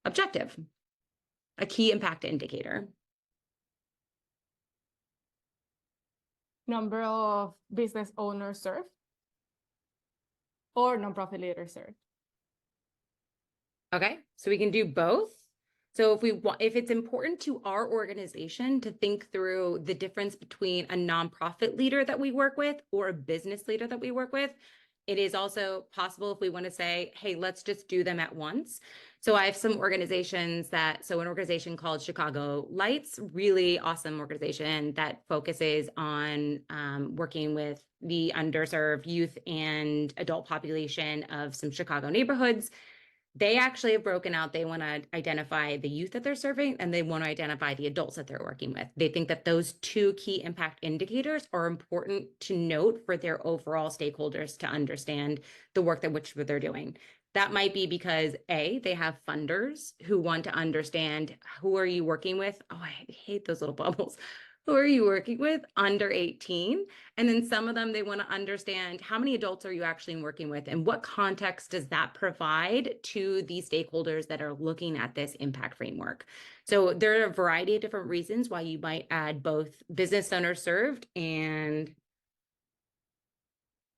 objective? A key impact indicator. Number of business owners served or nonprofit leaders served. Okay, so we can do both. So if it's important to our organization to think through the difference between a nonprofit leader that we work with or a business leader that we work with, it is also possible if we want to say, hey, let's just do them at once. So I have some organizations so an organization called Chicago Lights, really awesome organization that focuses on working with the underserved youth and adult population of some Chicago neighborhoods. They actually have broken out. They want to identify the youth that they're serving, and they want to identify the adults that they're working with. They think that those two key impact indicators are important to note for their overall stakeholders to understand the work which they're doing. That might be because A, they have funders who want to understand who are you working with. Oh, I hate those little bubbles. Who are you working with under 18? And then some of them, they want to understand how many adults are you actually working with and what context does that provide to the stakeholders that are looking at this impact framework. So there are a variety of different reasons why you might add both business owners served and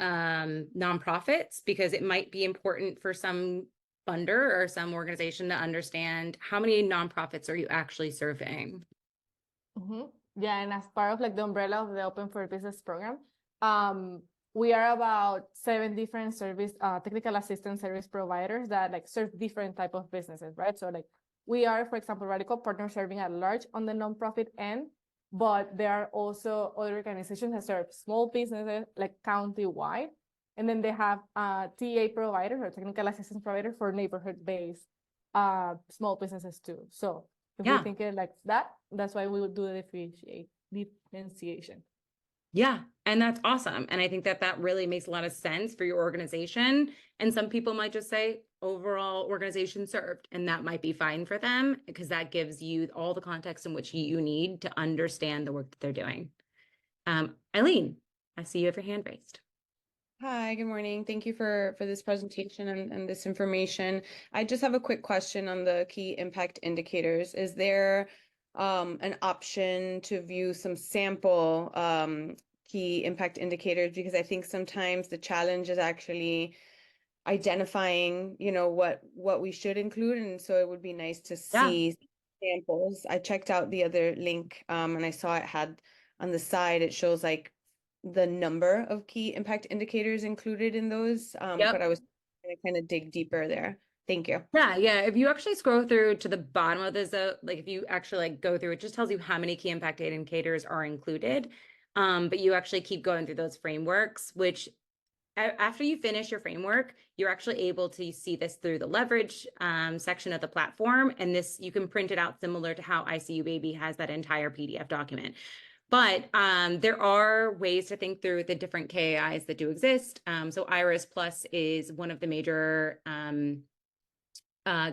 nonprofits, because it might be important for some funder or some organization to understand how many nonprofits are you actually serving. Mm-hmm. Yeah, and as part of like the umbrella of the Open for Business program, we are about 7 different technical assistance service providers that like serve different type of businesses, right? So like we are, for example, Radical Partners serving at large on the nonprofit end, but there are also other organizations that serve small businesses like county-wide. And then they have TA providers or technical assistance provider for neighborhood-based small businesses too. So if we think it like that, that's why we would do the differentiation. Yeah, and that's awesome. And I think that really makes a lot of sense for your organization. And some people might just say overall organization served, and that might be fine for them because that gives you all the context in which you need to understand the work that they're doing. Eileen, I see you have your hand raised. Hi, good morning. Thank you for this presentation and this information. I just have a quick question on the key impact indicators. Is there an option to view some sample key impact indicators? Because I think sometimes the challenge is actually identifying, what we should include, and so it would be nice to see samples. I checked out the other link and I saw it had on the side, it shows like the number of key impact indicators included in those, but I was gonna kind of dig deeper there. Thank you. Yeah. If you actually scroll through to the bottom of this, like if you actually like go through, it just tells you how many key impact indicators are included. But you actually keep going through those frameworks, which after you finish your framework, you're actually able to see this through the leverage section of the platform. And this, you can print it out similar to how ICU Baby has that entire PDF document. But there are ways to think through the different KAIs that do exist. So IRIS Plus is one of the major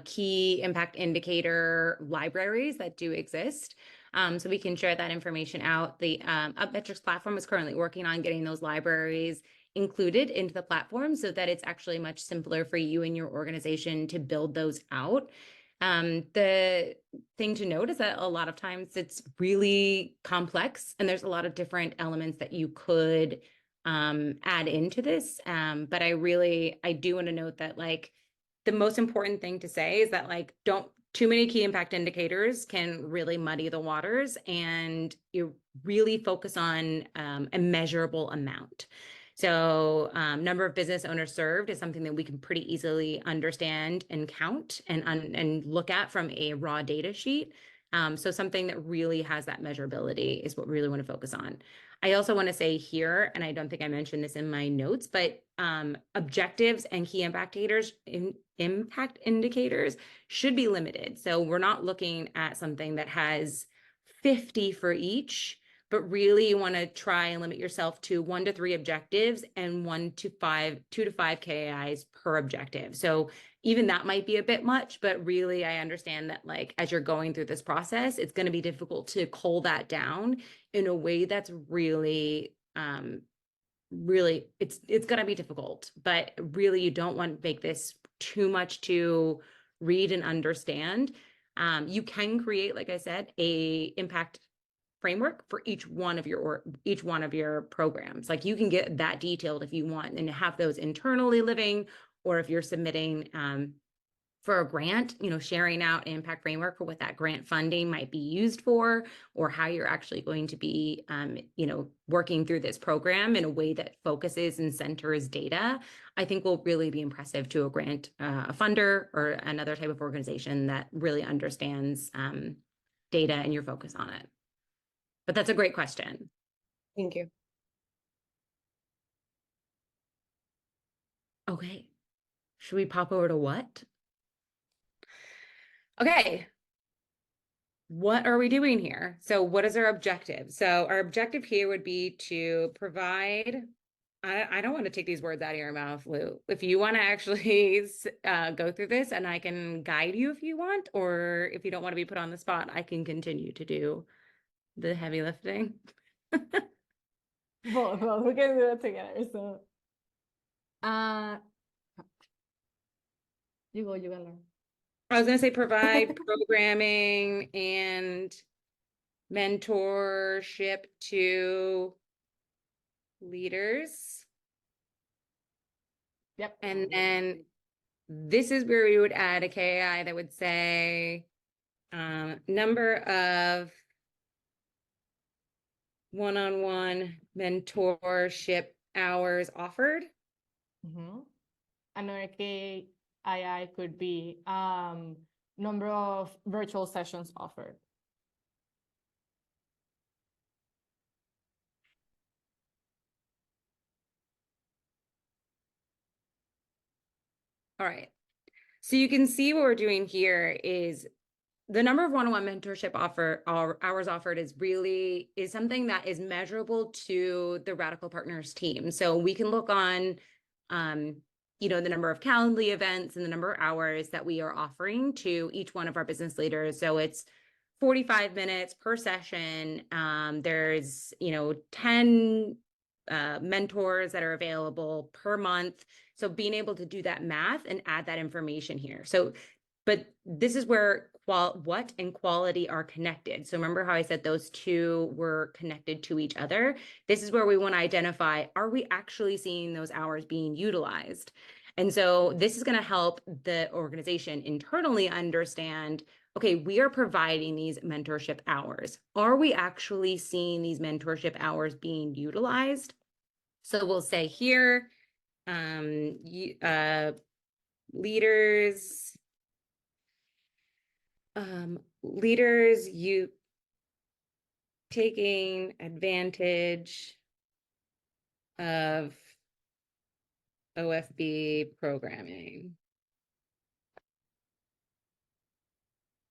key impact indicator libraries that do exist. So we can share that information out. The UpMetrics platform is currently working on getting those libraries included into the platform so that it's actually much simpler for you and your organization to build those out. The thing to note is that a lot of times it's really complex and there's a lot of different elements that you could add into this. But I do want to note that like the most important thing to say is that like too many key impact indicators can really muddy the waters, and you really focus on a measurable amount. So number of business owners served is something that we can pretty easily understand and count and look at from a raw data sheet. So something that really has that measurability is what we really want to focus on. I also want to say here, and I don't think I mentioned this in my notes, but objectives and key impact indicators should be limited. So we're not looking at something that has 50 for each, but really you want to try and limit yourself to 1 to 3 objectives and 2 to 5 KAIs per objective. So even that might be a bit much, but really I understand that like as you're going through this process, it's going to be difficult to cull that down in a way that's really it's going to be difficult, but really you don't want to make this too much to read and understand. You can create, like I said, a impact framework for each one of your programs. Like you can get that detailed if you want and have those internally living, or if you're submitting for a grant, sharing out an impact framework for what that grant funding might be used for, or how you're actually going to be, working through this program in a way that focuses and centers data, I think will really be impressive to a grant, a funder or another type of organization that really understands data and your focus on it. But that's a great question. Thank you. Okay. Should we pop over to what? Okay. What are we doing here? So what is our objective? So our objective here would be to provide, I don't want to take these words out of your mouth, Lou. If you want to actually go through this and I can guide you if you want, or if you don't want to be put on the spot, I can continue to do the heavy lifting. Both, we can do it together. So, you go, learn. I was going to say provide programming and mentorship to leaders. Yep. And then this is where we would add a KI that would say number of one-on-one mentorship hours offered. Another KII could be number of virtual sessions offered. All right. So you can see what we're doing here is the number of one-on-one mentorship hours offered is something that is measurable to the Radical Partners team. So we can look on, the number of Calendly events and the number of hours that we are offering to each one of our business leaders. So it's 45 minutes per session. There's, 10 mentors that are available per month. So being able to do that math and add that information here. So, but this is where what and quality are connected. So remember how I said those two were connected to each other? This is where we want to identify, are we actually seeing those hours being utilized? And so this is going to help the organization internally understand, okay, we are providing these mentorship hours. Are we actually seeing these mentorship hours being utilized? So we'll say here, leaders, you taking advantage of OFB programming.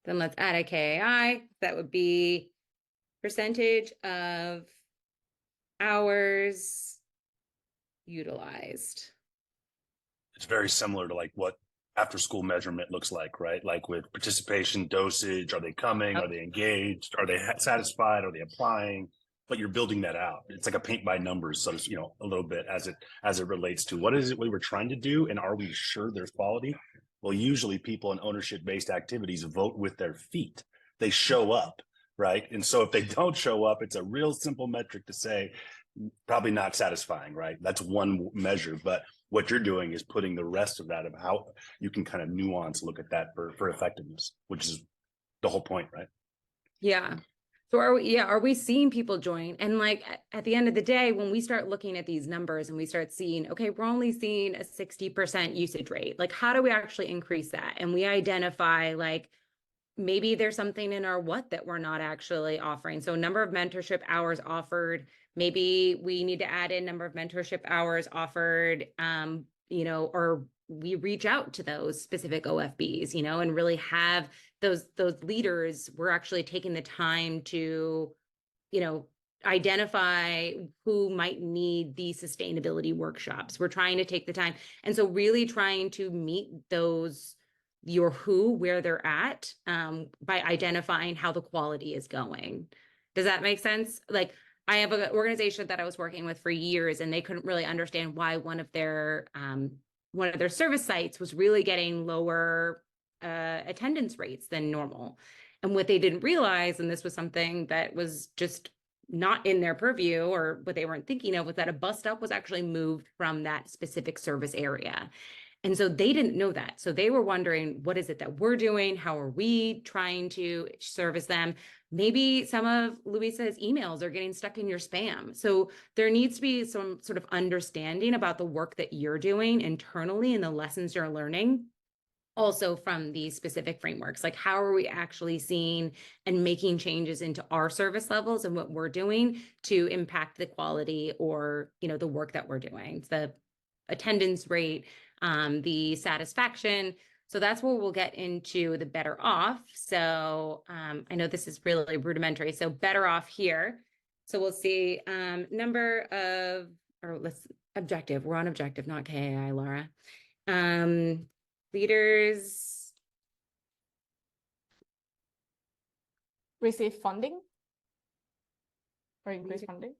Then let's add a KAI. That would be percentage of hours utilized. It's very similar to like what after school measurement looks like, right? Like with participation, dosage, are they coming? Are they engaged? Are they satisfied? Are they applying? But you're building that out. It's like a paint by numbers, so a little bit as it relates to what is it we were trying to do, and are we sure there's quality? Well, usually people in ownership-based activities vote with their feet. They show up, right? And so if they don't show up, it's a real simple metric to say, probably not satisfying, right? That's one measure, but what you're doing is putting the rest of that of how you can kind of nuance look at that for effectiveness, which is the whole point, right? Yeah. So are we seeing people join? And like at the end of the day, when we start looking at these numbers and we start seeing, okay, we're only seeing a 60% usage rate, like how do we actually increase that? And we identify like, maybe there's something in our what that we're not actually offering. So number of mentorship hours offered, maybe we need to add in number of mentorship hours offered, or we reach out to those specific OFBs, and really have those leaders. We're actually taking the time to, identify who might need these sustainability workshops. We're trying to take the time. And so really trying to meet your who, where they're at, by identifying how the quality is going. Does that make sense? Like I have an organization that I was working with for years, and they couldn't really understand why one of their service sites was really getting lower attendance rates than normal. And what they didn't realize, and this was something that was just not in their purview or what they weren't thinking of, was that a bus stop was actually moved from that specific service area. And so they didn't know that. So they were wondering, what is it that we're doing? How are we trying to service them? Maybe some of Luisa's emails are getting stuck in your spam. So there needs to be some sort of understanding about the work that you're doing internally and the lessons you're learning. Also from these specific frameworks, like how are we actually seeing and making changes into our service levels and what we're doing to impact the quality or, the work that we're doing, the attendance rate, the satisfaction. So that's where we'll get into the better off. So I know this is really rudimentary. So better off here. So we'll see number of, or let's objective. We're on objective, not KAI, Laura. Leaders receive funding or increase funding.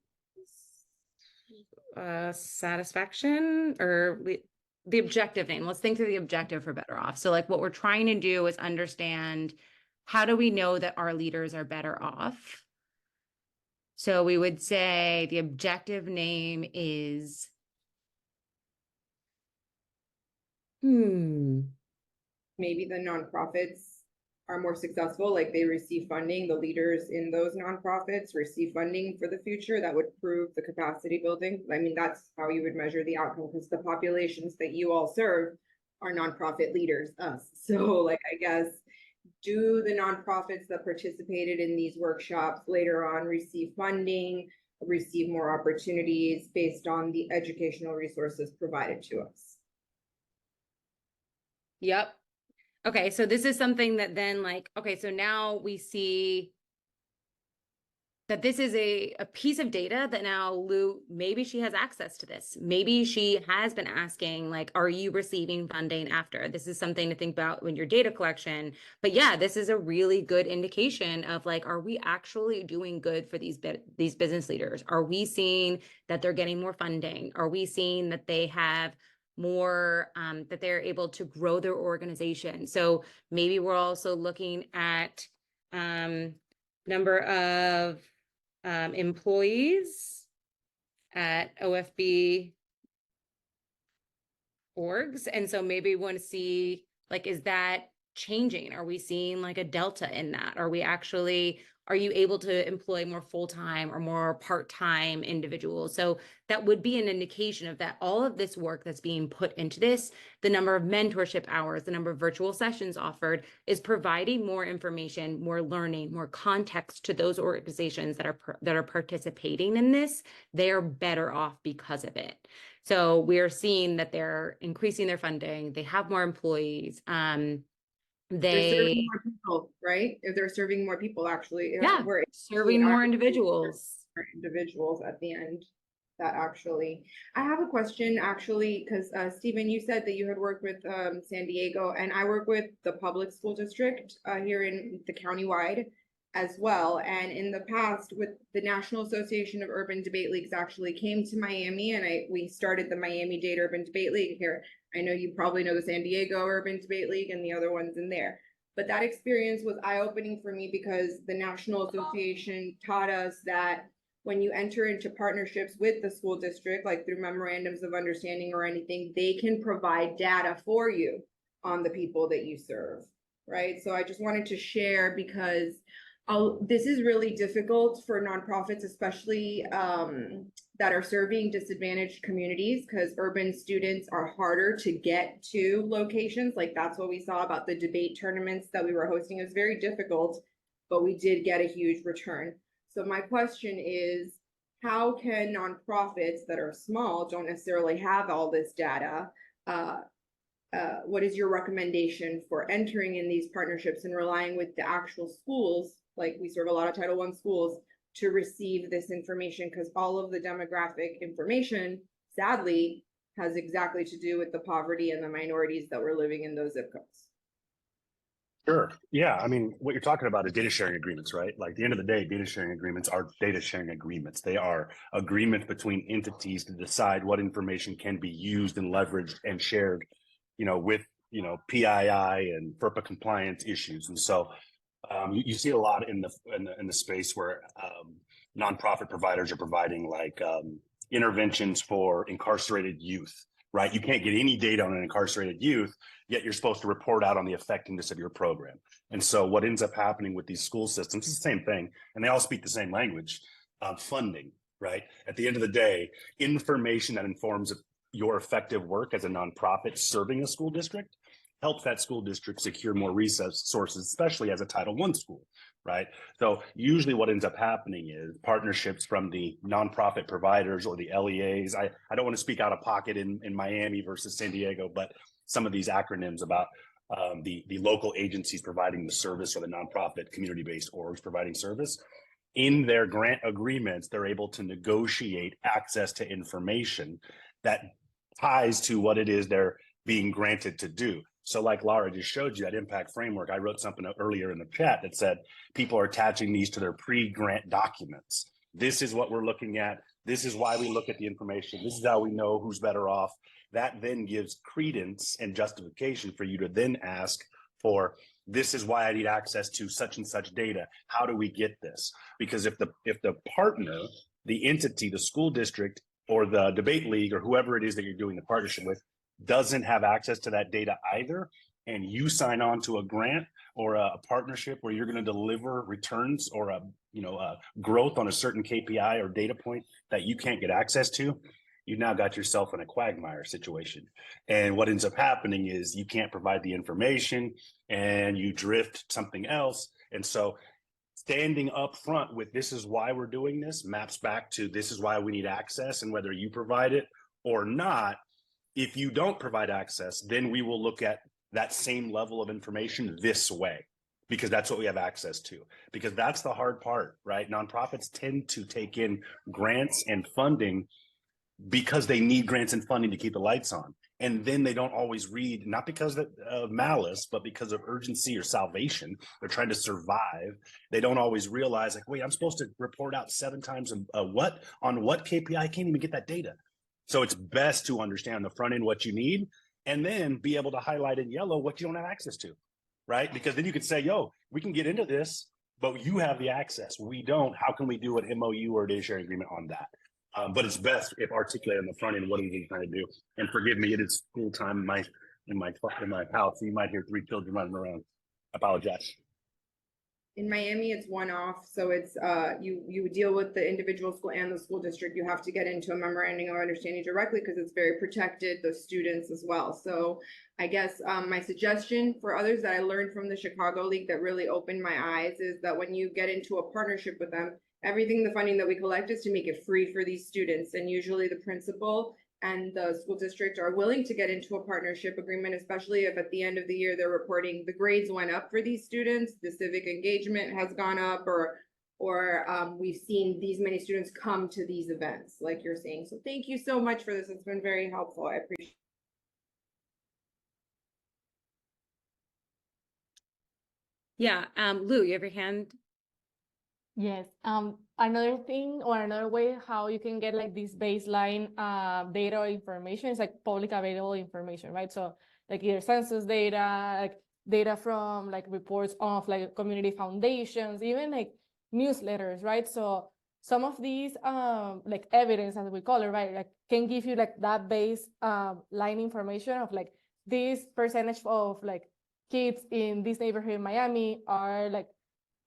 Satisfaction or the objective name. Let's think through the objective for better off. So like what we're trying to do is understand, how do we know that our leaders are better off? So we would say the objective name is maybe the nonprofits are more successful, like they receive funding, the leaders in those nonprofits receive funding for the future. That would prove the capacity building. I mean, that's how you would measure the outcome, because the populations that you all serve are nonprofit leaders, us. So like, I guess, do the nonprofits that participated in these workshops later on receive funding, receive more opportunities based on the educational resources provided to us? Yep. Okay, so this is something that then like, okay, so now we see the that this is a piece of data that now Lou, maybe she has access to this. Maybe she has been asking, like, are you receiving funding after? This is something to think about when your data collection. But yeah, this is a really good indication of like, are we actually doing good for these business leaders? Are we seeing that they're getting more funding? Are we seeing that they have more, that they're able to grow their organization? So maybe we're also looking at number of employees at OFB orgs. And so maybe we want to see, like, is that changing? Are we seeing like a delta in that? Are you able to employ more full-time or more part-time individuals? So that would be an indication of that all of this work that's being put into this, the number of mentorship hours, the number of virtual sessions offered, is providing more information, more learning, more context to those organizations that are participating in this. They're better off because of it. So we're seeing that they're increasing their funding. They have more employees. They're serving more people, right? If they're serving more people, actually. Yeah, We're serving more actually individuals. individuals at the end. That actually, I have a question actually, because Stephen, you said that you had worked with San Diego, and I work with the public school district here in the countywide as well. And in the past, with the National Association of Urban Debate Leagues actually came to Miami, and we started the Miami-Dade Urban Debate League here. I know you probably know the San Diego Urban Debate League and the other ones in there. But that experience was eye-opening for me because the National Association taught us that when you enter into partnerships with the school district, like through memorandums of understanding or anything, they can provide data for you on the people that you serve, right? So I just wanted to share because this is really difficult for nonprofits, especially that are serving disadvantaged communities, because urban students are harder to get to locations. Like that's what we saw about the debate tournaments that we were hosting. It was very difficult, but we did get a huge return. So my question is, how can nonprofits that are small, don't necessarily have all this data, what is your recommendation for entering in these partnerships and relying with the actual schools, like we serve a lot of Title I schools, to receive this information? Because all of the demographic information, sadly, has exactly to do with the poverty and the minorities that were living in those zip codes. Sure. Yeah. I mean, what you're talking about is data sharing agreements, right? Like at the end of the day, data sharing agreements are data sharing agreements. They are agreements between entities to decide what information can be used and leveraged and shared, with, PII and FERPA compliance issues. And so you see a lot in the space where nonprofit providers are providing like interventions for incarcerated youth, right? You can't get any data on an incarcerated youth, yet you're supposed to report out on the effectiveness of your program. And so what ends up happening with these school systems is the same thing, and they all speak the same language, funding, right? At the end of the day, information that informs your effective work as a nonprofit serving a school district helps that school district secure more resources, especially as a Title I school, right? So usually what ends up happening is partnerships from the nonprofit providers or the LEAs. I don't want to speak out of pocket in Miami versus San Diego, but some of these acronyms about the local agencies providing the service or the nonprofit community-based orgs providing service. In their grant agreements, they're able to negotiate access to information that ties to what it is they're being granted to do. So like Laura just showed you, that impact framework, I wrote something earlier in the chat that said people are attaching these to their pre-grant documents. This is what we're looking at. This is why we look at the information. This is how we know who's better off. That then gives credence and justification for you to then ask for, this is why I need access to such and such data. How do we get this? Because if the partner, the entity, the school district, or the debate league, or whoever it is that you're doing the partnership with, doesn't have access to that data either, and you sign on to a grant or a partnership where you're going to deliver returns or a growth on a certain KPI or data point that you can't get access to, you've now got yourself in a quagmire situation. And what ends up happening is you can't provide the information and you drift something else. And so standing up front with, this is why we're doing this, maps back to, this is why we need access, and whether you provide it or not. If you don't provide access, then we will look at that same level of information this way, because that's what we have access to, because that's the hard part, right? Nonprofits tend to take in grants and funding because they need grants and funding to keep the lights on. And then they don't always read, not because of malice, but because of urgency or salvation. They're trying to survive. They don't always realize, like, wait, I'm supposed to report out 7 times what KPI? I can't even get that data. So it's best to understand on the front end what you need, and then be able to highlight in yellow what you don't have access to, right? Because then you could say, yo, we can get into this, but you have the access. We don't. How can we do an MOU or a data sharing agreement on that? But it's best if articulated on the front end what are we trying to do. And forgive me, it is school time in my house. So you might hear 3 children running around. I apologize. In Miami, it's one-off, so it's you deal with the individual school and the school district. You have to get into a memorandum of understanding directly because it's very protected, the students as well. So I guess my suggestion for others that I learned from the Chicago League that really opened my eyes is that when you get into a partnership with them, everything, the funding that we collect is to make it free for these students. And usually the principal and the school district are willing to get into a partnership agreement, especially if at the end of the year they're reporting the grades went up for these students, the civic engagement has gone up, or we've seen these many students come to these events, like you're saying. So thank you so much for this. It's been very helpful. I appreciate it. Yeah, Lou, you have your hand. Yes. Another thing or another way how you can get like this baseline data or information is like public available information, right? So like either census data, like data from like reports of like community foundations, even like newsletters, right? So some of these like evidence, as we call it, right, like can give you like that base line information of like this percentage of like kids in this neighborhood in Miami are like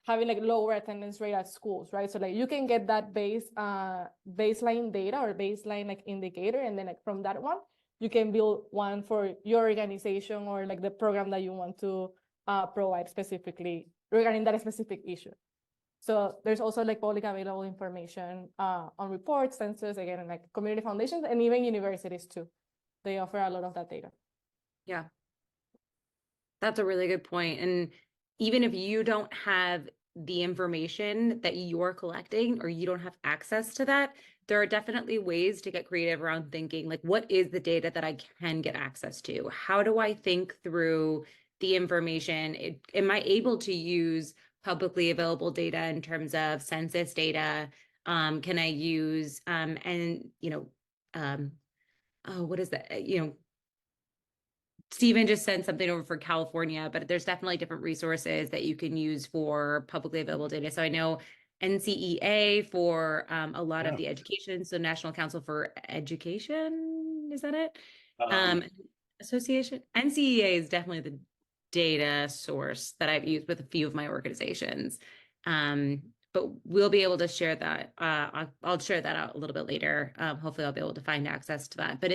having like lower attendance rate at schools, right? So like you can get that baseline data or baseline like indicator, and then like from that one, you can build one for your organization or like the program that you want to provide specifically regarding that specific issue. So there's also like public available information on reports, census, again, and like community foundations, and even universities too. They offer a lot of that data. Yeah. That's a really good point. And even if you don't have the information that you're collecting or you don't have access to that, there are definitely ways to get creative around thinking, like, what is the data that I can get access to? How do I think through the information? Am I able to use publicly available data in terms of census data? Can I use, what is that? Stephen just sent something over for California, but there's definitely different resources that you can use for publicly available data. So I know NCEA for a lot of the education, so National Council for Education, is that it? Association. NCEA is definitely the data source that I've used with a few of my organizations. But we'll be able to share that. I'll share that out a little bit later. Hopefully I'll be able to find access to that. But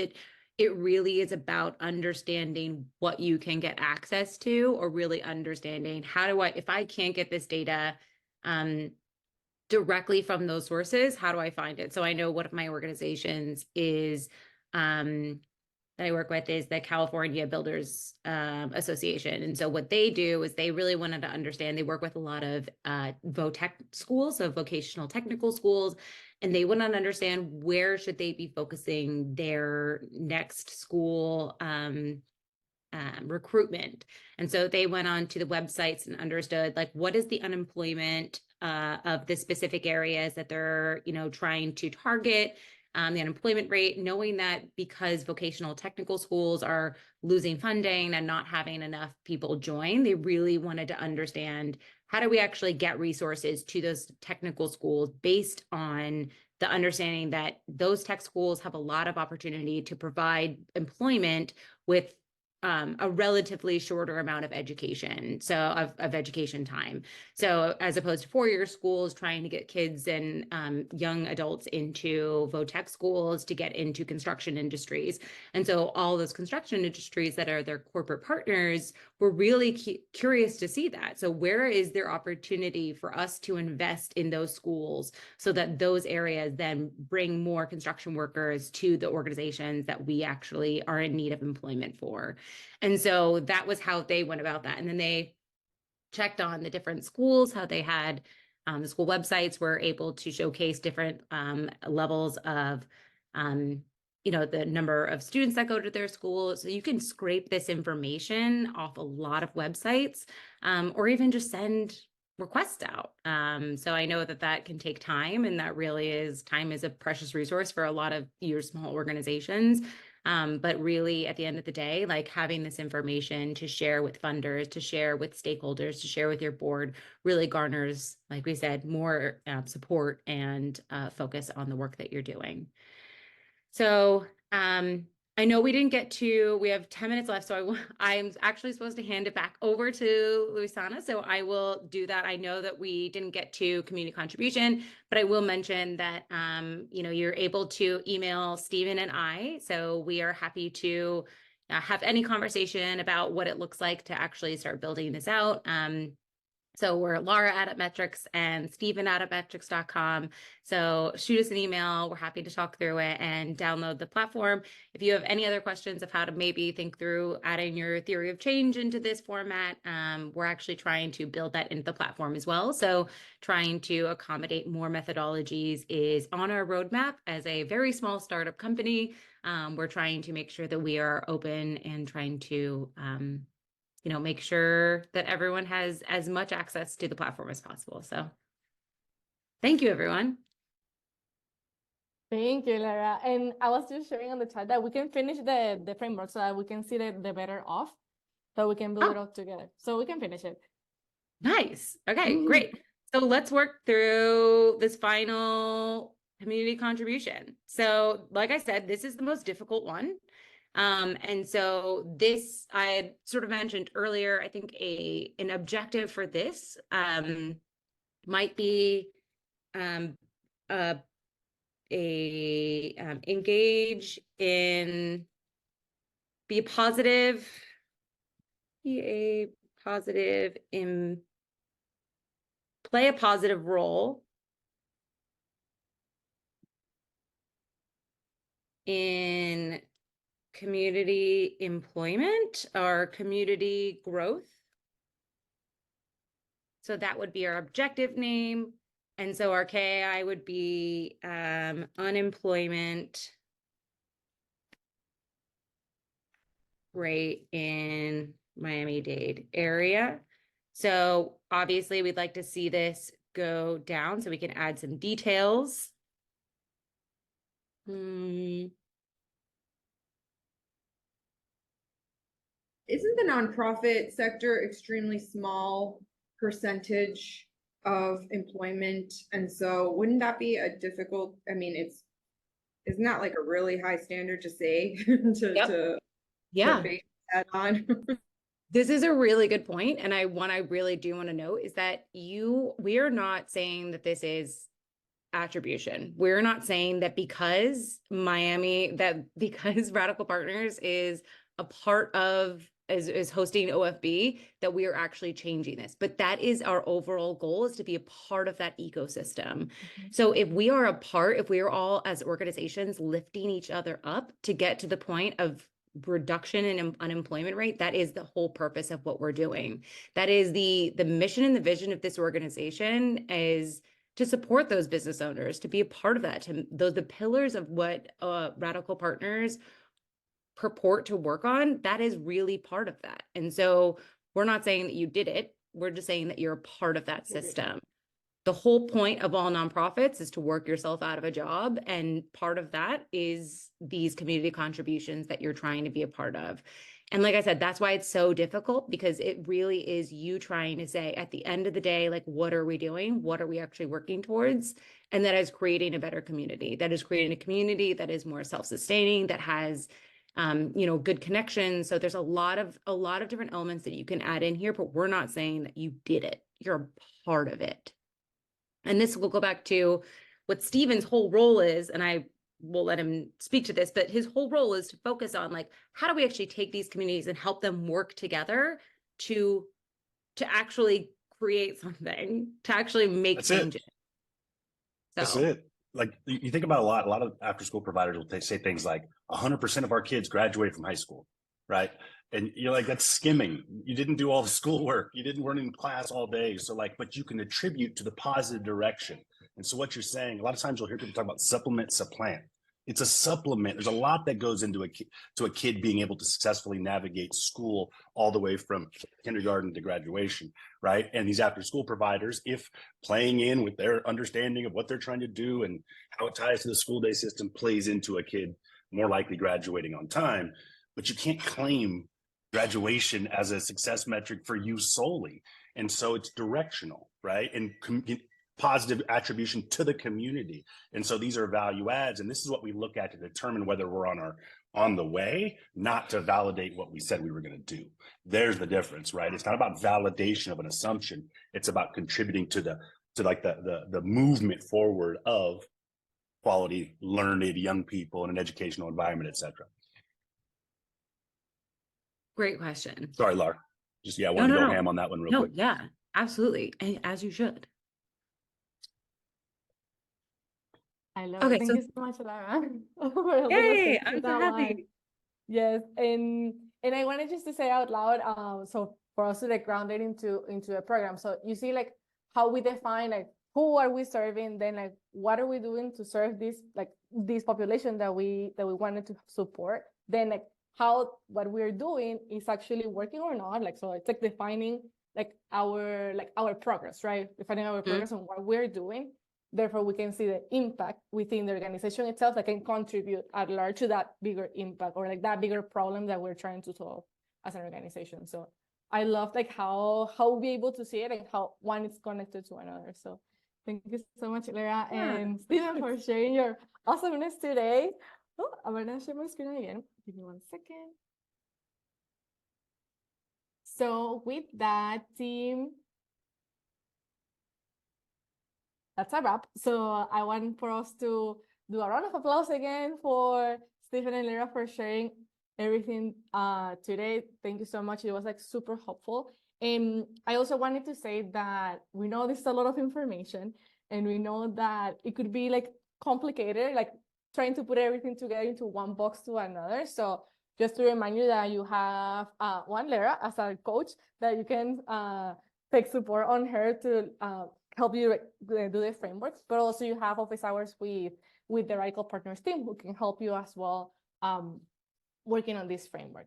it really is about understanding what you can get access to, or really understanding if I can't get this data directly from those sources, how do I find it? So I know one of my organizations is that I work with is the California Builders Association. And so what they do is they really wanted to understand, they work with a lot of VOTech schools, so vocational technical schools, and they want to understand where should they be focusing their next school recruitment. And so they went on to the websites and understood, like, what is the unemployment of the specific areas that they're, trying to target, the unemployment rate, knowing that because vocational technical schools are losing funding and not having enough people join, they really wanted to understand, how do we actually get resources to those technical schools based on the understanding that those tech schools have a lot of opportunity to provide employment with a relatively shorter amount of education, so of education time. So as opposed to four-year schools trying to get kids and young adults into VOTech schools to get into construction industries. And so all those construction industries that are their corporate partners were really curious to see that. So where is there opportunity for us to invest in those schools so that those areas then bring more construction workers to the organizations that we actually are in need of employment for? And so that was how they went about that. And then they checked on the different schools, how they had the school websites were able to showcase different levels of the number of students that go to their school. So you can scrape this information off a lot of websites, or even just send requests out. So I know that that can take time, and that really time is a precious resource for a lot of your small organizations. But really at the end of the day, like having this information to share with funders, to share with stakeholders, to share with your board really garners, like we said, more support and focus on the work that you're doing. So I know we have 10 minutes left, so I'm actually supposed to hand it back over to Luisana. So I will do that. I know that we didn't get to community contribution, but I will mention that, you're able to email Stephen and I. So we are happy to have any conversation about what it looks like to actually start building this out. So we're Laura@Metrics and Stephen@metrics.com. So shoot us an email. We're happy to talk through it and download the platform. If you have any other questions of how to maybe think through adding your theory of change into this format, we're actually trying to build that into the platform as well. So trying to accommodate more methodologies is on our roadmap. As a very small startup company, we're trying to make sure that we are open and trying to make sure that everyone has as much access to the platform as possible. So thank you, everyone. Thank you, Lara. And I was just sharing on the chat that we can finish the framework so that we can see the better off, so we can build it all together. So we can finish it. Nice. Okay, great. So let's work through this final community contribution. So like I said, this is the most difficult one. And so this, I had sort of mentioned earlier, I think an objective for this might be engage in, play a positive role in community employment or community growth. So that would be our objective name. And so our KAI would be unemployment rate in Miami-Dade area. So obviously we'd like to see this go down so we can add some details. Isn't the nonprofit sector extremely small percentage of employment? And so wouldn't that be a difficult, isn't that like a really high standard to say to base that on? This is a really good point. And I really do want to note is that we are not saying that this is attribution. We're not saying that because Radical Partners is a part of, is hosting OFB, that we are actually changing this. But that is our overall goal, is to be a part of that ecosystem. So if we are if we are all as organizations lifting each other up to get to the point of reduction in unemployment rate, that is the whole purpose of what we're doing. That is the mission and the vision of this organization, is to support those business owners, to be a part of that, the pillars of what Radical Partners purport to work on. That is really part of that. And so we're not saying that you did it. We're just saying that you're a part of that system. The whole point of all nonprofits is to work yourself out of a job. And part of that is these community contributions that you're trying to be a part of. And like I said, that's why it's so difficult, because it really is you trying to say at the end of the day, like, what are we doing? What are we actually working towards? And that is creating a better community. That is creating a community that is more self-sustaining, that has, good connections. So there's a lot of different elements that you can add in here, but we're not saying that you did it. You're a part of it. And this will go back to what Stephen's whole role is, and I will let him speak to this, but his whole role is to focus on, like, how do we actually take these communities and help them work together to actually create something, to actually make changes. That's it. Like, you think about a lot of after school providers will say things like 100% of our kids graduate from high school, right? And you're like, that's skimming. You didn't do all the schoolwork. You didn't weren't in class all day. So like, but you can attribute to the positive direction. And so what you're saying, a lot of times you'll hear people talk about supplement, supplant. It's a supplement. There's a lot that goes into a kid being able to successfully navigate school all the way from kindergarten to graduation, right? And these after school providers, if playing in with their understanding of what they're trying to do and how it ties to the school day system plays into a kid more likely graduating on time, but you can't claim graduation as a success metric for you solely. And so it's directional, right? And positive attribution to the community. And so these are value adds. And this is what we look at to determine whether we're on the way, not to validate what we said we were going to do. There's the difference, right? It's not about validation of an assumption. It's about contributing to the movement forward of quality, learned young people in an educational environment, et cetera. Great question. Sorry, Laura. Just, I wanted to go ham on that one real quick. Yeah, absolutely. And as you should. I love Okay, it. Thank so- you so much, Lara. for helping us Yay, get I'm through so that happy. one. Yes, and I wanted just to say out loud, so for us to like ground it into a program. So you see like how we define like who are we serving, then like what are we doing to serve this population that we wanted to support, then like how what we're doing is actually working or not. Like so it's like defining like our progress, right? Defining our progress on what we're doing. Therefore, we can see the impact within the organization itself that can contribute at large to that bigger impact or like that bigger problem that we're trying to solve as an organization. So I love like how we'll be able to see it and how one is connected to another. So thank you so much, Lara and Stephen, for sharing your awesomeness today. Oh, I'm gonna share my screen again. Give me 1 second. So with that, team, that's a wrap. So I want for us to do a round of applause again for Stephen and Lara for sharing everything today. Thank you so much. It was like super helpful. And I also wanted to say that we know this is a lot of information and we know that it could be like complicated, like trying to put everything together into one box to another. So just to remind you that you have one Lara as a coach that you can take support on her to help you do the frameworks, but also you have office hours with the Radical Partners team who can help you as well working on this framework.